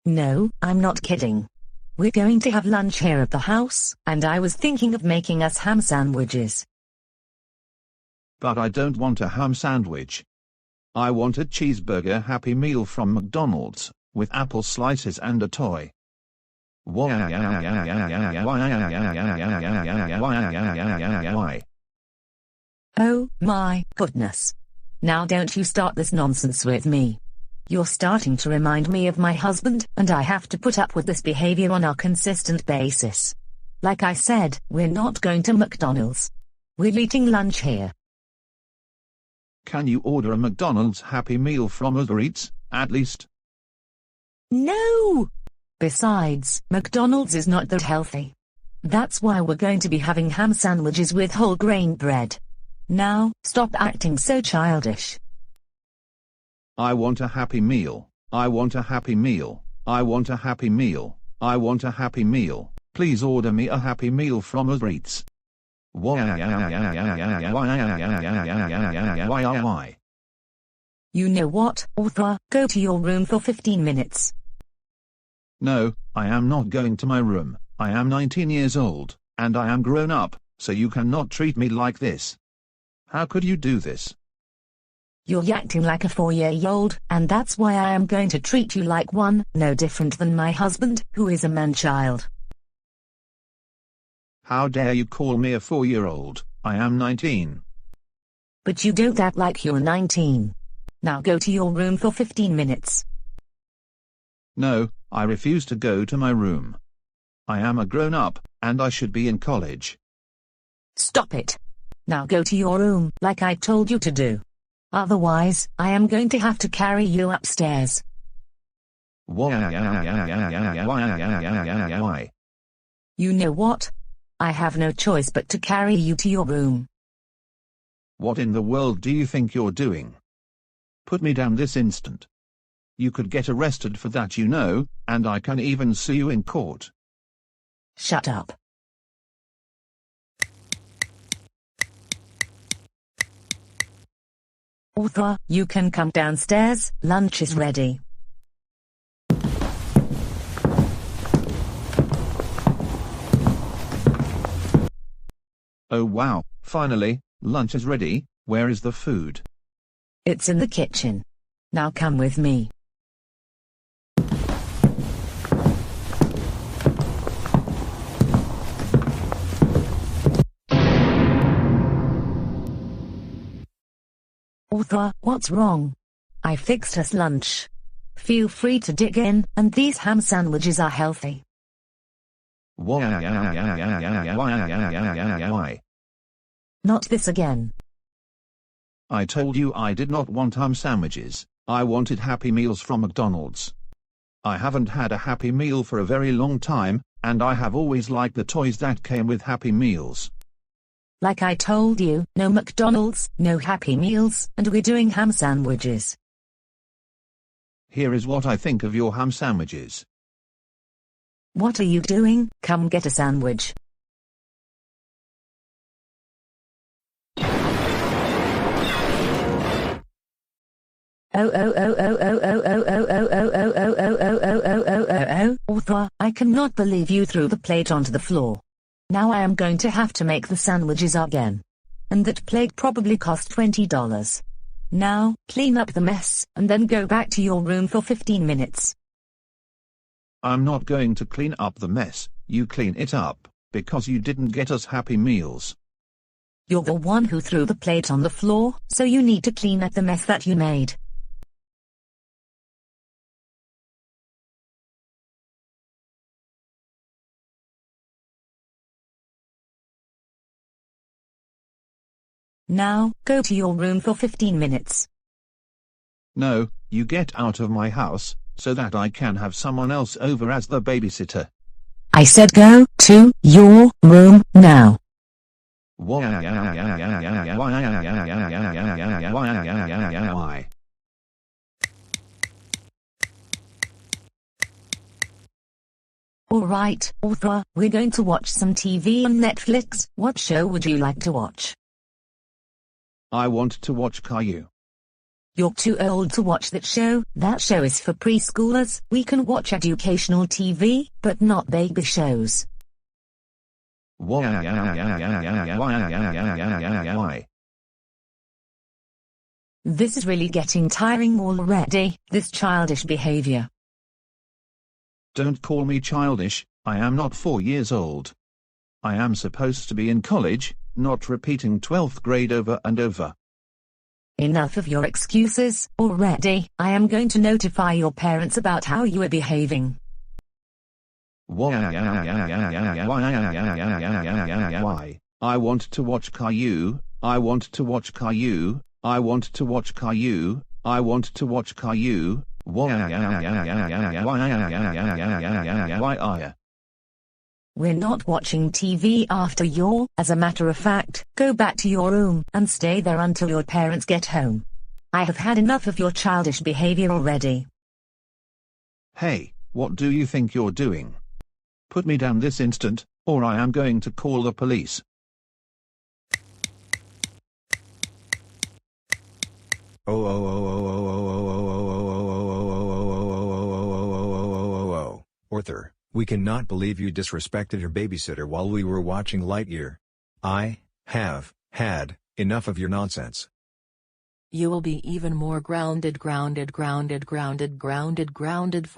A: No, I'm not kidding. We're going to have lunch here at the house, and I was thinking of making us ham sandwiches.
F: But I don't want a ham sandwich. I want a cheeseburger Happy Meal from McDonald's, with apple slices and a toy. Why?
A: Oh, my goodness. Now don't you start this nonsense with me. You're starting to remind me of my husband, and I have to put up with this behavior on a consistent basis. Like I said, we're not going to McDonald's. We're eating lunch here.
F: Can you order a McDonald's Happy Meal from Uber Eats, at least?
A: No! Besides, McDonald's is not that healthy. That's why we're going to be having ham sandwiches with whole grain bread. Now, stop acting so childish.
F: I want a Happy Meal. I want a Happy Meal. I want a Happy Meal. I want a Happy Meal. Please order me a Happy Meal from Uber Eats. Why?
A: You know what, Arthur? Go to your room for 15 minutes.
F: No, I am not going to my room. I am 19 years old, and I am grown up, so you cannot treat me like this. How could you do this?
A: You're acting like a 4-year-old, and that's why I am going to treat you like one, no different than my husband, who is a man-child.
F: How dare you call me a 4-year-old? I am 19.
A: But you don't act like you're 19. Now go to your room for 15 minutes.
F: No, I refuse to go to my room. I am a grown-up, and I should be in college.
A: Stop it. Now go to your room, like I told you to do. Otherwise, I am going to have to carry you upstairs.
F: Why?
A: You know what? I have no choice but to carry you to your room.
F: What in the world do you think you're doing? Put me down this instant. You could get arrested for that, you know, and I can even sue you in court.
A: Shut up. Arthur, you can come downstairs, lunch is ready.
F: Oh wow, finally, lunch is ready. Where is the food?
A: It's in the kitchen. Now come with me. Arthur, what's wrong? I fixed us lunch. Feel free to dig in, and these ham sandwiches are healthy.
F: Why?
A: Not this again.
F: I told you I did not want ham sandwiches. I wanted Happy Meals from McDonald's. I haven't had a Happy Meal for a very long time, and I have always liked the toys that came with Happy Meals.
A: Like I told you, no McDonald's, no Happy Meals, and we're doing ham sandwiches.
F: Here is what I think of your ham sandwiches.
A: What are you doing? Come get a sandwich. Arthur, I cannot believe you threw the plate onto the floor. Now I am going to have to make the sandwiches again. And that plate probably cost $20. Now, clean up the mess, and then go back to your room for 15 minutes.
F: I'm not going to clean up the mess, you clean it up, because you didn't get us Happy Meals.
A: You're the one who threw the plate on the floor, so you need to clean up the mess that you made. Now, go to your room for 15 minutes.
F: No, you get out of my house, so that I can have someone else over as the babysitter.
A: I said go to your room now.
F: Why?
A: Alright, Arthur, we're going to watch some TV on Netflix. What show would you like to watch?
F: I want to watch Caillou.
A: You're too old to watch that show. That show is for preschoolers. We can watch educational TV, but not baby shows.
F: Why?
A: This is really getting tiring already, this childish behavior.
F: Don't call me childish, I am not 4 years old. I am supposed to be in college, not repeating 12th grade over and over.
A: Enough of your excuses already. I am going to notify your parents about how you are behaving.
F: Why? I want to watch Caillou. I want to watch Caillou. I want to watch Caillou. I want to watch Caillou. Why?
A: We're not watching TV after your. As a matter of fact, go back to your room and stay there until your parents get home. I have had enough of your childish behavior already.
F: Hey, what do you think you're doing? Put me down this instant, or I am going to call the police.
M: Arthur, we cannot believe you disrespected your babysitter while we were watching Lightyear. I have had enough of your nonsense.
R: You will be even more grounded for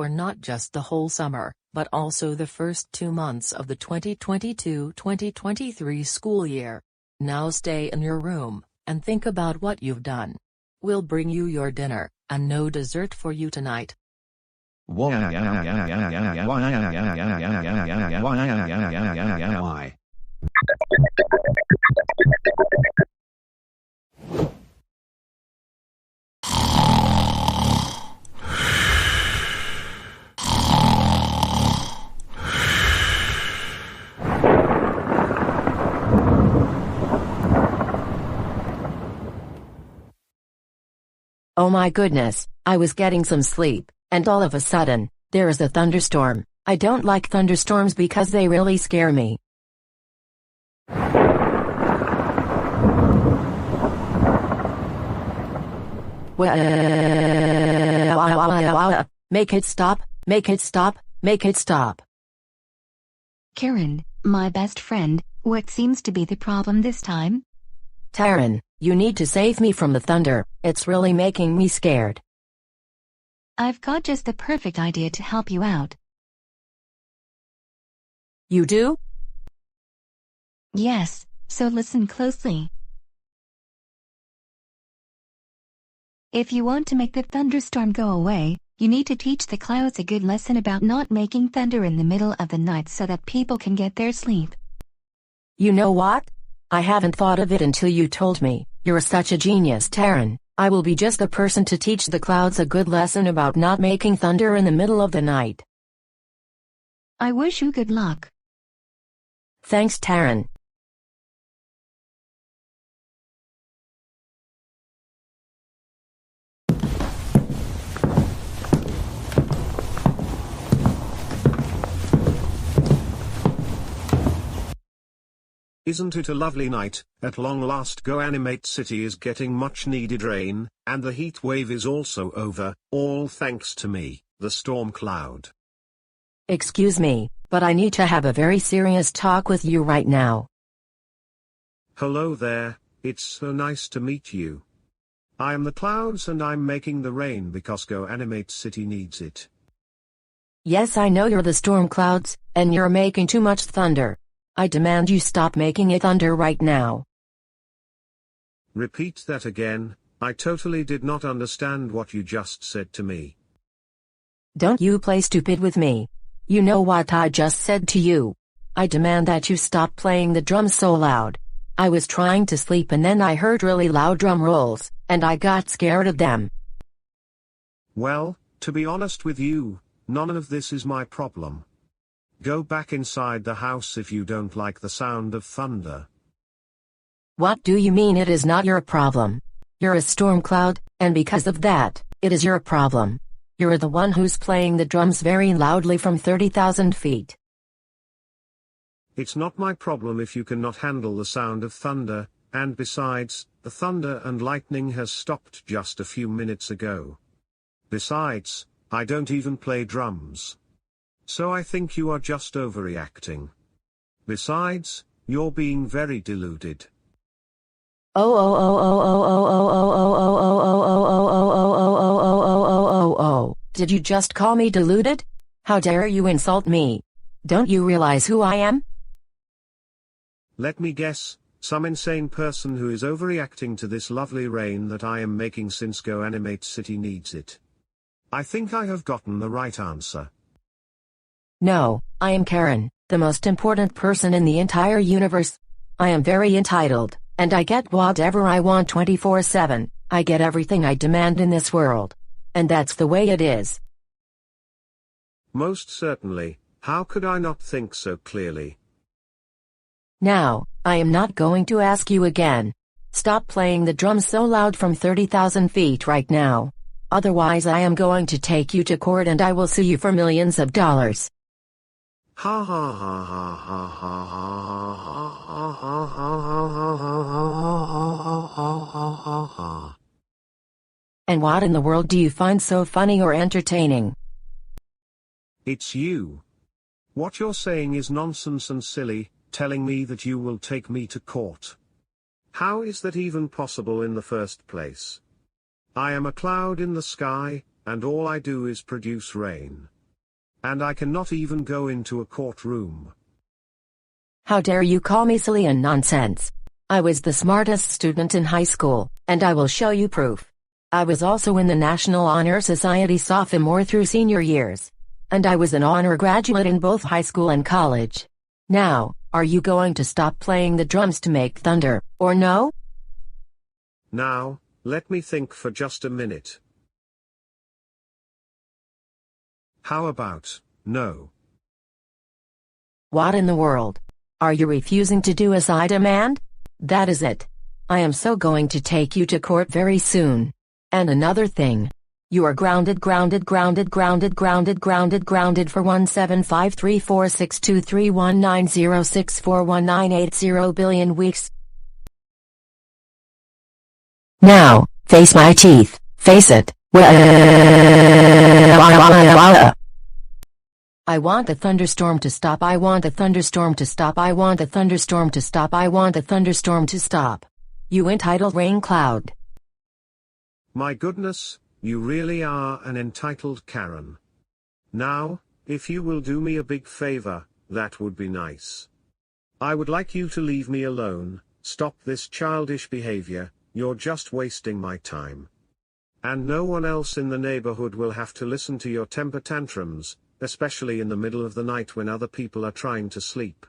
R: not just the whole summer, but also the first 2 months of the 2022-2023 school year. Now stay in your room, and think about what you've done. We'll bring you your dinner, and no dessert for you tonight.
F: Why?
R: Oh my goodness, I was getting some sleep, and all of a sudden, there is a thunderstorm. I don't like thunderstorms because they really scare me. Make it stop, make it stop, make it stop.
K: Karen, my best friend, what seems to be the problem this time?
R: Taryn, you need to save me from the thunder, it's really making me scared.
K: I've got just the perfect idea to help you out.
R: You do?
K: Yes, so listen closely. If you want to make the thunderstorm go away, you need to teach the clouds a good lesson about not making thunder in the middle of the night so that people can get their sleep.
R: You know what? I haven't thought of it until you told me. You're such a genius, Taryn. I will be just the person to teach the clouds a good lesson about not making thunder in the middle of the night.
K: I wish you good luck.
R: Thanks, Taryn.
C: Isn't it a lovely night? At long last GoAnimate City is getting much needed rain, and the heat wave is also over, all thanks to me, the storm cloud.
R: Excuse me, but I need to have a very serious talk with you right now.
C: Hello there, it's so nice to meet you. I am the clouds and I'm making the rain because GoAnimate City needs it.
R: Yes, I know you're the storm clouds, and you're making too much thunder. I demand you stop making it thunder right now.
C: Repeat that again, I totally did not understand what you just said to me.
R: Don't you play stupid with me. You know what I just said to you. I demand that you stop playing the drums so loud. I was trying to sleep and then I heard really loud drum rolls, and I got scared of them.
C: Well, to be honest with you, none of this is my problem. Go back inside the house if you don't like the sound of thunder.
R: What do you mean it is not your problem? You're a storm cloud, and because of that, it is your problem. You're the one who's playing the drums very loudly from 30,000 feet.
C: It's not my problem if you cannot handle the sound of thunder, and besides, the thunder and lightning has stopped just a few minutes ago. Besides, I don't even play drums. So I think you are just overreacting. Besides, you're being very deluded.
R: Did you just call me deluded? How dare you insult me? Don't you realize who I am?
C: Let me guess, some insane person who is overreacting to this lovely rain that I am making since GoAnimate City needs it. I think I have gotten the right answer.
R: No, I am Karen, the most important person in the entire universe. I am very entitled, and I get whatever I want 24/7. I get everything I demand in this world. And that's the way it is.
C: Most certainly, how could I not think so clearly?
R: Now, I am not going to ask you again. Stop playing the drums so loud from 30,000 feet right now. Otherwise I am going to take you to court and I will sue you for millions of dollars.
C: Ha ha ha ha ha ha ha ha.
R: And what in the world do you find so funny or entertaining?
C: It's you. What you're saying is nonsense and silly, telling me that you will take me to court. How is that even possible in the first place? I am a cloud in the sky, and all I do is produce rain. And I cannot even go into a courtroom.
R: How dare you call me silly and nonsense? I was the smartest student in high school, and I will show you proof. I was also in the National Honor Society sophomore through senior years. And I was an honor graduate in both high school and college. Now, are you going to stop playing the drums to make thunder, or no?
C: Now, let me think for just a minute. How about, no?
R: What in the world? Are you refusing to do as I demand? That is it. I am so going to take you to court very soon. And another thing. You are grounded for 17534623190641980 billion weeks. Now, face my teeth. Face it. I want the thunderstorm to stop. I want the thunderstorm to stop. I want the thunderstorm to stop. I want the thunderstorm to stop. You entitled rain cloud.
C: My goodness, you really are an entitled Karen. Now, if you will do me a big favor, that would be nice. I would like you to leave me alone, stop this childish behavior, you're just wasting my time. And no one else in the neighborhood will have to listen to your temper tantrums, especially in the middle of the night when other people are trying to sleep.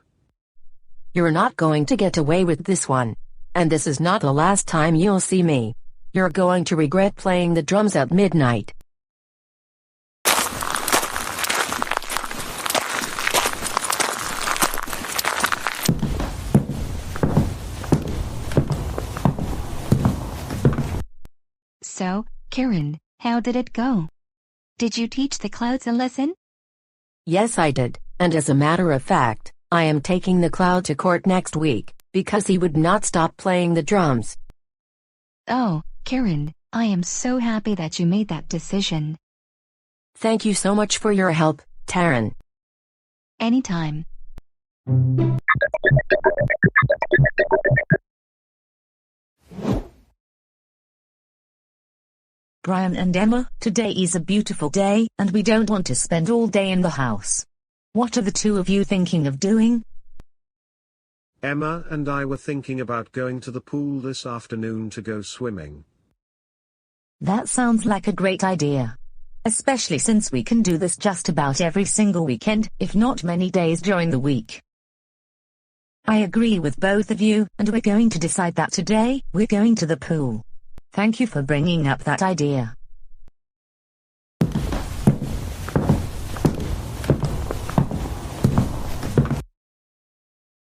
R: You're not going to get away with this one. And this is not the last time you'll see me. You're going to regret playing the drums at midnight.
K: So, Karen, how did it go? Did you teach the clouds a lesson?
R: Yes, I did, and as a matter of fact, I am taking the cloud to court next week, because he would not stop playing the drums.
K: Oh, Karen, I am so happy that you made that decision.
R: Thank you so much for your help, Taryn.
K: Anytime.
A: Brian and Emma, today is a beautiful day, and we don't want to spend all day in the house. What are the two of you thinking of doing?
C: Emma and I were thinking about going to the pool this afternoon to go swimming.
A: That sounds like a great idea. Especially since we can do this just about every single weekend, if not many days during the week. I agree with both of you, and we're going to decide that today, we're going to the pool. Thank you for bringing up that idea.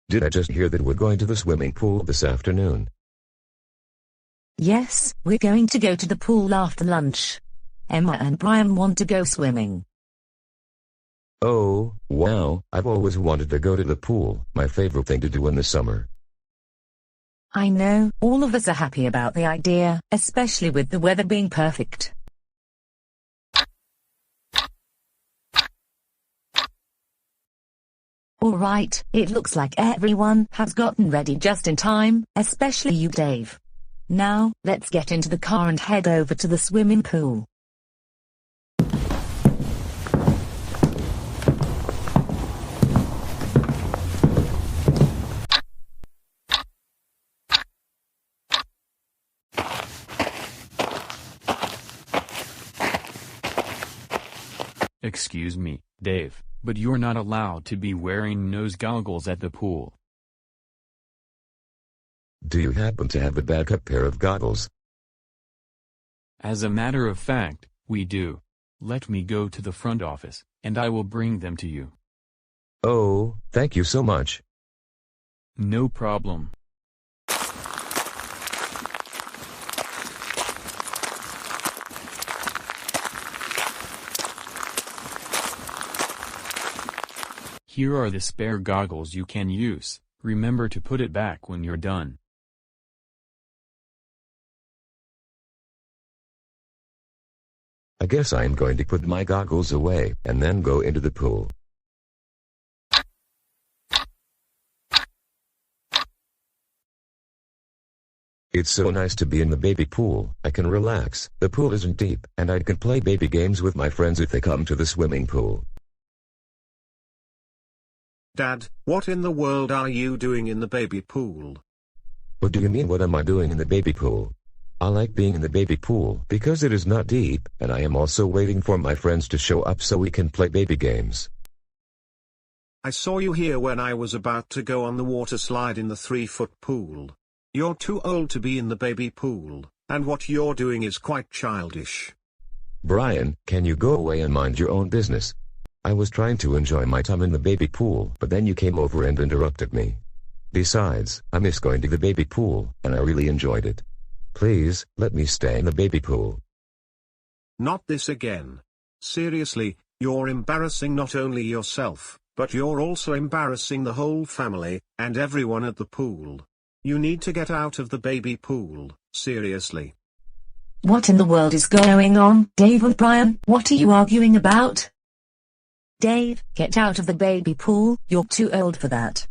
B: Did I just hear that we're going to the swimming pool this afternoon?
A: Yes, we're going to go to the pool after lunch. Emma and Brian want to go swimming.
B: Oh, wow, I've always wanted to go to the pool, my favorite thing to do in the summer.
A: I know, all of us are happy about the idea, especially with the weather being perfect. Alright, it looks like everyone has gotten ready just in time, especially you, Dave. Now, let's get into the car and head over to the swimming pool.
J: Excuse me, Dave, but you're not allowed to be wearing nose goggles at the pool.
B: Do you happen to have a backup pair of goggles?
J: As a matter of fact, we do. Let me go to the front office, and I will bring them to you.
B: Oh, thank you so much.
J: No problem. Here are the spare goggles you can use. Remember to put it back when you're done.
B: I guess I'm going to put my goggles away, and then go into the pool. It's so nice to be in the baby pool. I can relax, the pool isn't deep, and I can play baby games with my friends if they come to the swimming pool.
C: Dad, what in the world are you doing in the baby pool?
B: What do you mean, what am I doing in the baby pool? I like being in the baby pool because it is not deep, and I am also waiting for my friends to show up so we can play baby games.
C: I saw you here when I was about to go on the water slide in the 3-foot pool. You're too old to be in the baby pool, and what you're doing is quite childish.
B: Brian, can you go away and mind your own business? I was trying to enjoy my time in the baby pool, but then you came over and interrupted me. Besides, I miss going to the baby pool, and I really enjoyed it. Please, let me stay in the baby pool.
C: not this again. Seriously, you're embarrassing not only yourself, but you're also embarrassing the whole family, and everyone at the pool. You need to get out of the baby pool, seriously.
A: What in the world is going on? Dave and Brian, what are you arguing about? Dave, get out of the baby pool, you're too old for that.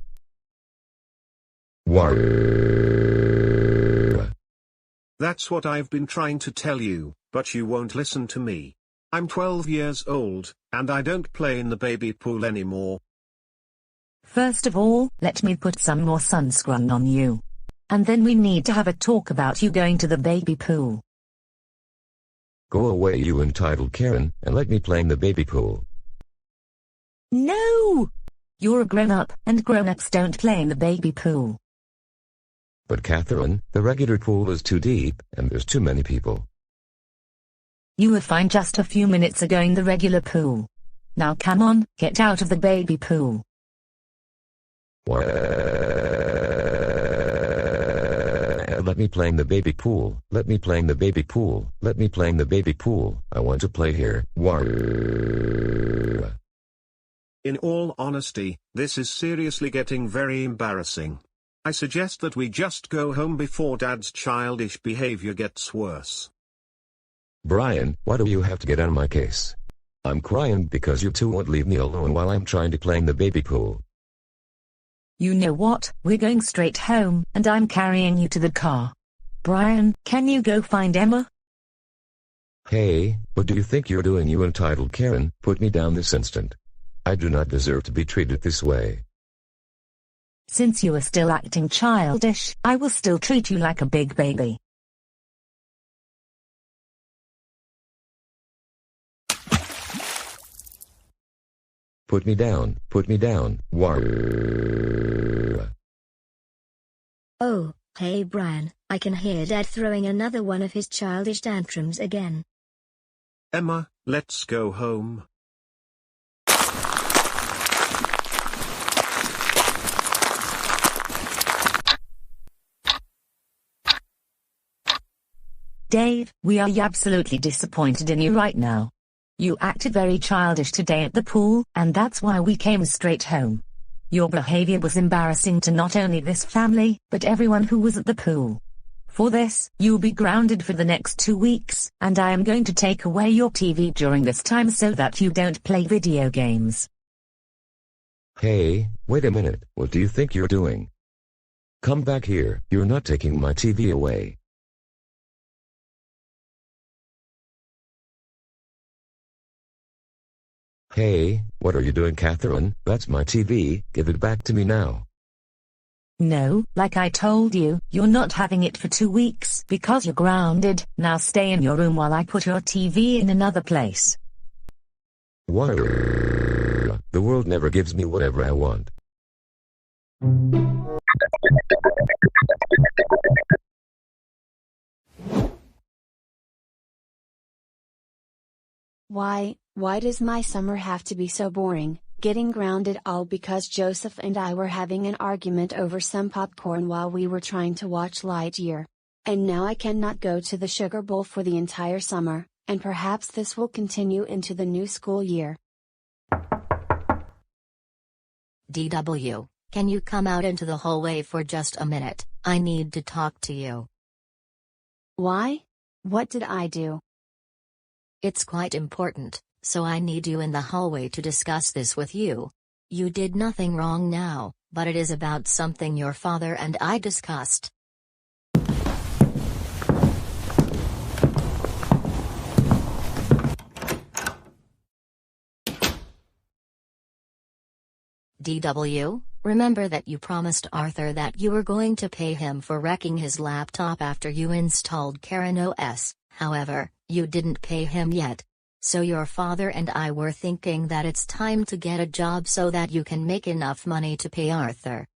C: That's what I've been trying to tell you, but you won't listen to me. I'm 12 years old, and I don't play in the baby pool anymore.
A: First of all, let me put some more sunscreen on you. And then we need to have a talk about you going to the baby pool.
B: Go away, you entitled Karen, and let me play in the baby pool.
A: No! You're a grown-up, and grown-ups don't play in the baby pool.
B: But Catherine, the regular pool is too deep, and there's too many people.
A: You were fine just a few minutes ago in the regular pool. Now come on, get out of the baby pool.
B: Let me play in the baby pool. Let me play in the baby pool. Let me play in the baby pool. I want to play here.
C: In all honesty, this is seriously getting very embarrassing. I suggest that we just go home before Dad's childish behavior gets worse.
B: Brian, why do you have to get on my case? I'm crying because you two won't leave me alone while I'm trying to play in the baby pool.
A: You know what? We're going straight home, and I'm carrying you to the car. Brian, can you go find Emma?
B: Hey, what do you think you're doing, you entitled Karen? Put me down this instant. I do not deserve to be treated this way.
A: Since you are still acting childish, I will still treat you like a big baby.
B: Put me down, put me down.
D: Oh, hey Brian, I can hear Dad throwing another one of his childish tantrums again.
C: Emma, let's go home.
A: Dave, we are absolutely disappointed in you right now. You acted very childish today at the pool, and that's why we came straight home. Your behavior was embarrassing to not only this family, but everyone who was at the pool. For this, you'll be grounded for the next 2 weeks, and I am going to take away your TV during this time so that you don't play video games.
B: Hey, wait a minute, what do you think you're doing? Come back here, you're not taking my TV away. Hey, what are you doing, Catherine? That's my TV, give it back to me now.
A: No, like I told you, you're not having it for 2 weeks because you're grounded. Now stay in your room while I put your TV in another place.
B: What? The world never gives me whatever I want.
E: Why does my summer have to be so boring, getting grounded all because Joseph and I were having an argument over some popcorn while we were trying to watch Lightyear. And now I cannot go to the Sugar Bowl for the entire summer, and perhaps this will continue into the new school year.
P: DW, can you come out into the hallway for just a minute? I need to talk to you.
E: Why? What did I do?
P: It's quite important, so I need you in the hallway to discuss this with you. You did nothing wrong now, but it is about something your father and I discussed. DW, remember that you promised Arthur that you were going to pay him for wrecking his laptop after you installed Karen OS, however, you didn't pay him yet. So your father and I were thinking that it's time to get a job so that you can make enough money to pay Arthur.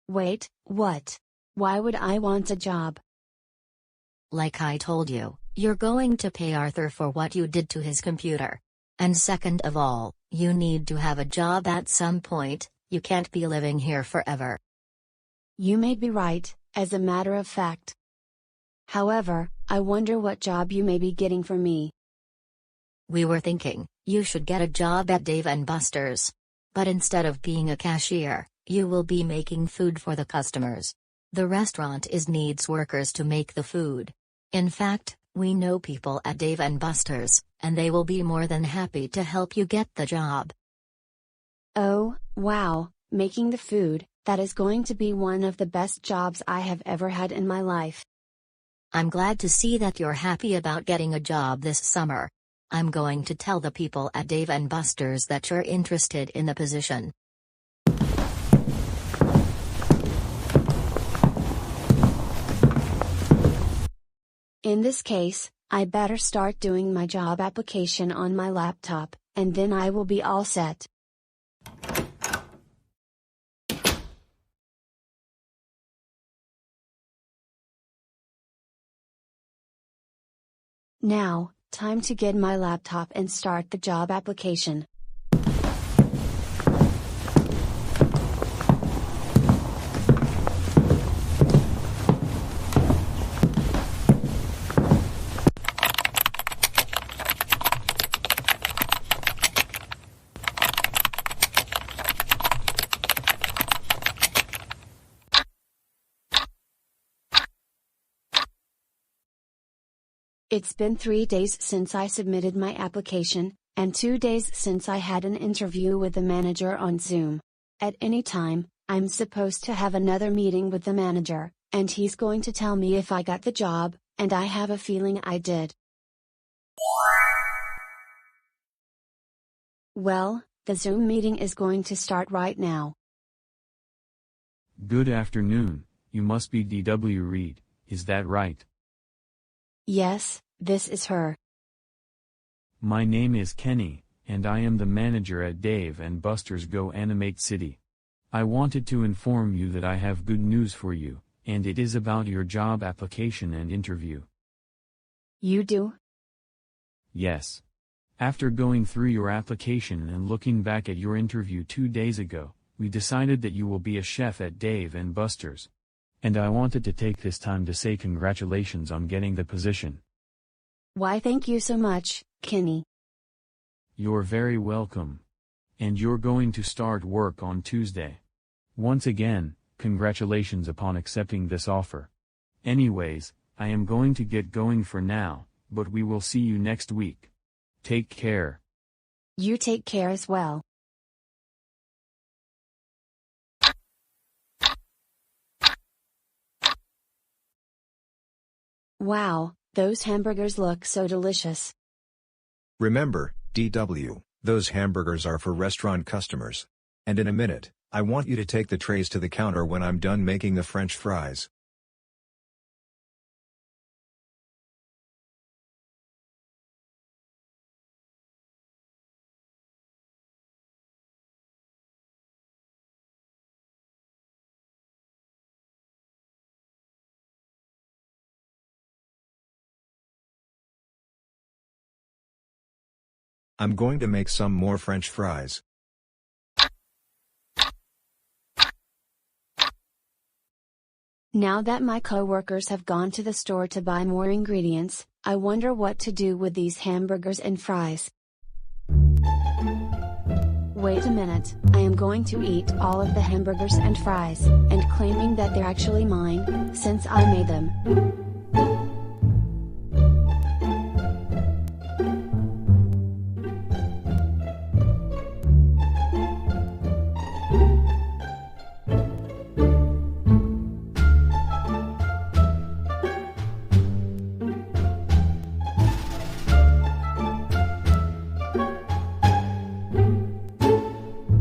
E: Wait, what? Why would I want a job?
P: Like I told you, you're going to pay Arthur for what you did to his computer. And second of all, you need to have a job at some point, you can't be living here forever.
E: You may be right, as a matter of fact. However, I wonder what job you may be getting for me.
P: We were thinking, you should get a job at Dave & Buster's. But instead of being a cashier, you will be making food for the customers. The restaurant needs workers to make the food. In fact, we know people at Dave & Buster's, and they will be more than happy to help you get the job.
E: Oh, wow, making the food, that is going to be one of the best jobs I have ever had in my life.
P: I'm glad to see that you're happy about getting a job this summer. I'm going to tell the people at Dave & Buster's that you're interested in the position.
E: In this case, I better start doing my job application on my laptop, and then I will be all set. Now, time to get my laptop and start the job application. It's been 3 days since I submitted my application, and 2 days since I had an interview with the manager on Zoom. At any time, I'm supposed to have another meeting with the manager, and he's going to tell me if I got the job, and I have a feeling I did. Well, the Zoom meeting is going to start right now.
J: Good afternoon, you must be D.W. Reed, is that right?
E: Yes, this is her.
J: My name is Kenny, and I am the manager at Dave & Buster's Go Animate City. I wanted to inform you that I have good news for you, and it is about your job application and interview.
E: You do?
J: Yes. After going through your application and looking back at your interview 2 days ago, we decided that you will be a chef at Dave & Buster's. And I wanted to take this time to say congratulations on getting the position.
E: Why, thank you so much, Kenny.
J: You're very welcome. And you're going to start work on Tuesday. Once again, congratulations upon accepting this offer. Anyways, I am going to get going for now, but we will see you next week. Take care.
E: You take care as well. Wow, those hamburgers look so delicious.
M: Remember, DW, those hamburgers are for restaurant customers. And in a minute, I want you to take the trays to the counter when I'm done making the French fries. I'm going to make some more French fries.
E: Now that my coworkers have gone to the store to buy more ingredients, I wonder what to do with these hamburgers and fries. Wait a minute, I am going to eat all of the hamburgers and fries, and claiming that they're actually mine, since I made them.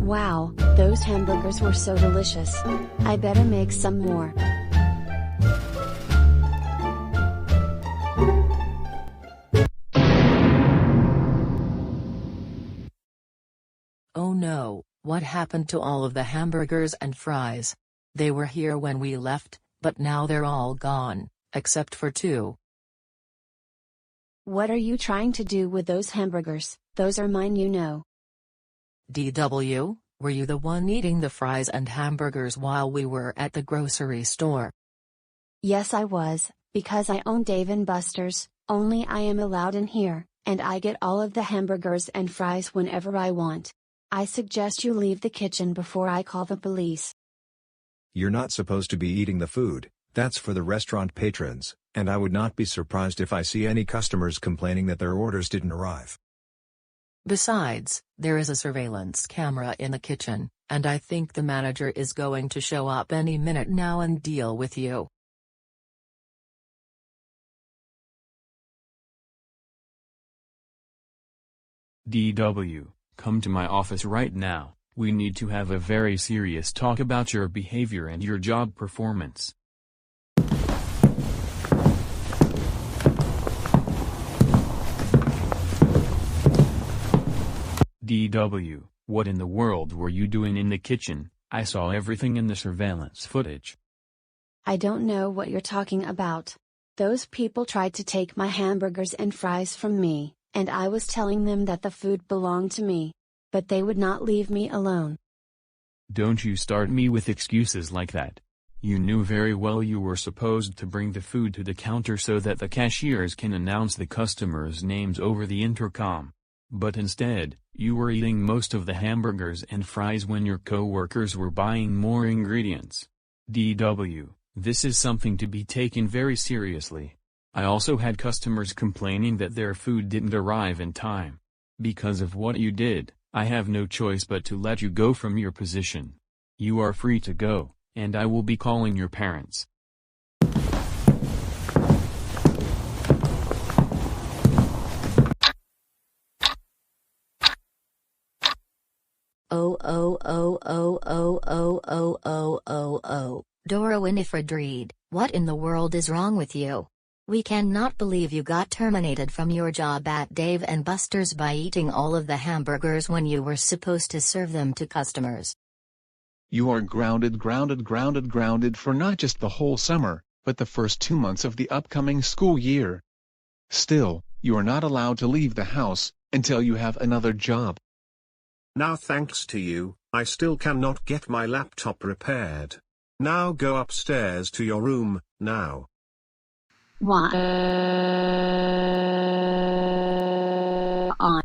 E: Wow, those hamburgers were so delicious. I better make some more.
R: Oh no, what happened to all of the hamburgers and fries? They were here when we left, but now they're all gone, except for 2.
E: What are you trying to do with those hamburgers? Those are mine, you know.
R: DW, were you the one eating the fries and hamburgers while we were at the grocery store?
E: Yes, I was, Because I own Dave & Buster's, only I am allowed in here, and I get all of the hamburgers and fries whenever I want. I suggest you leave the kitchen before I call the police.
M: You're not supposed to be eating the food, that's for the restaurant patrons, and I would not be surprised if I see any customers complaining that their orders didn't arrive.
R: Besides, there is a surveillance camera in the kitchen, and I think the manager is going to show up any minute now and deal with you.
J: DW, come to my office right now. We need to have a very serious talk about your behavior and your job performance. DW, what in the world were you doing in the kitchen? I saw everything in the surveillance footage.
E: I don't know what you're talking about. Those people tried to take my hamburgers and fries from me, and I was telling them that the food belonged to me. But they would not leave me alone.
J: Don't you start me with excuses like that. You knew very well you were supposed to bring the food to the counter so that the cashiers can announce the customers' names over the intercom. But instead, you were eating most of the hamburgers and fries when your co-workers were buying more ingredients. DW, this is something to be taken very seriously. I also had customers complaining that their food didn't arrive in time. Because of what you did, I have no choice but to let you go from your position. You are free to go, and I will be calling your parents.
P: Dora Winifred Reed, what in the world is wrong with you? We cannot believe you got terminated from your job at Dave & Buster's by eating all of the hamburgers when you were supposed to serve them to customers.
O: You are grounded for not just the whole summer, but the first 2 months of the upcoming school year. Still, you are not allowed to leave the house until you have another job.
C: Now thanks to you, I still cannot get my laptop repaired. Now go upstairs to your room, now.
E: Why? On.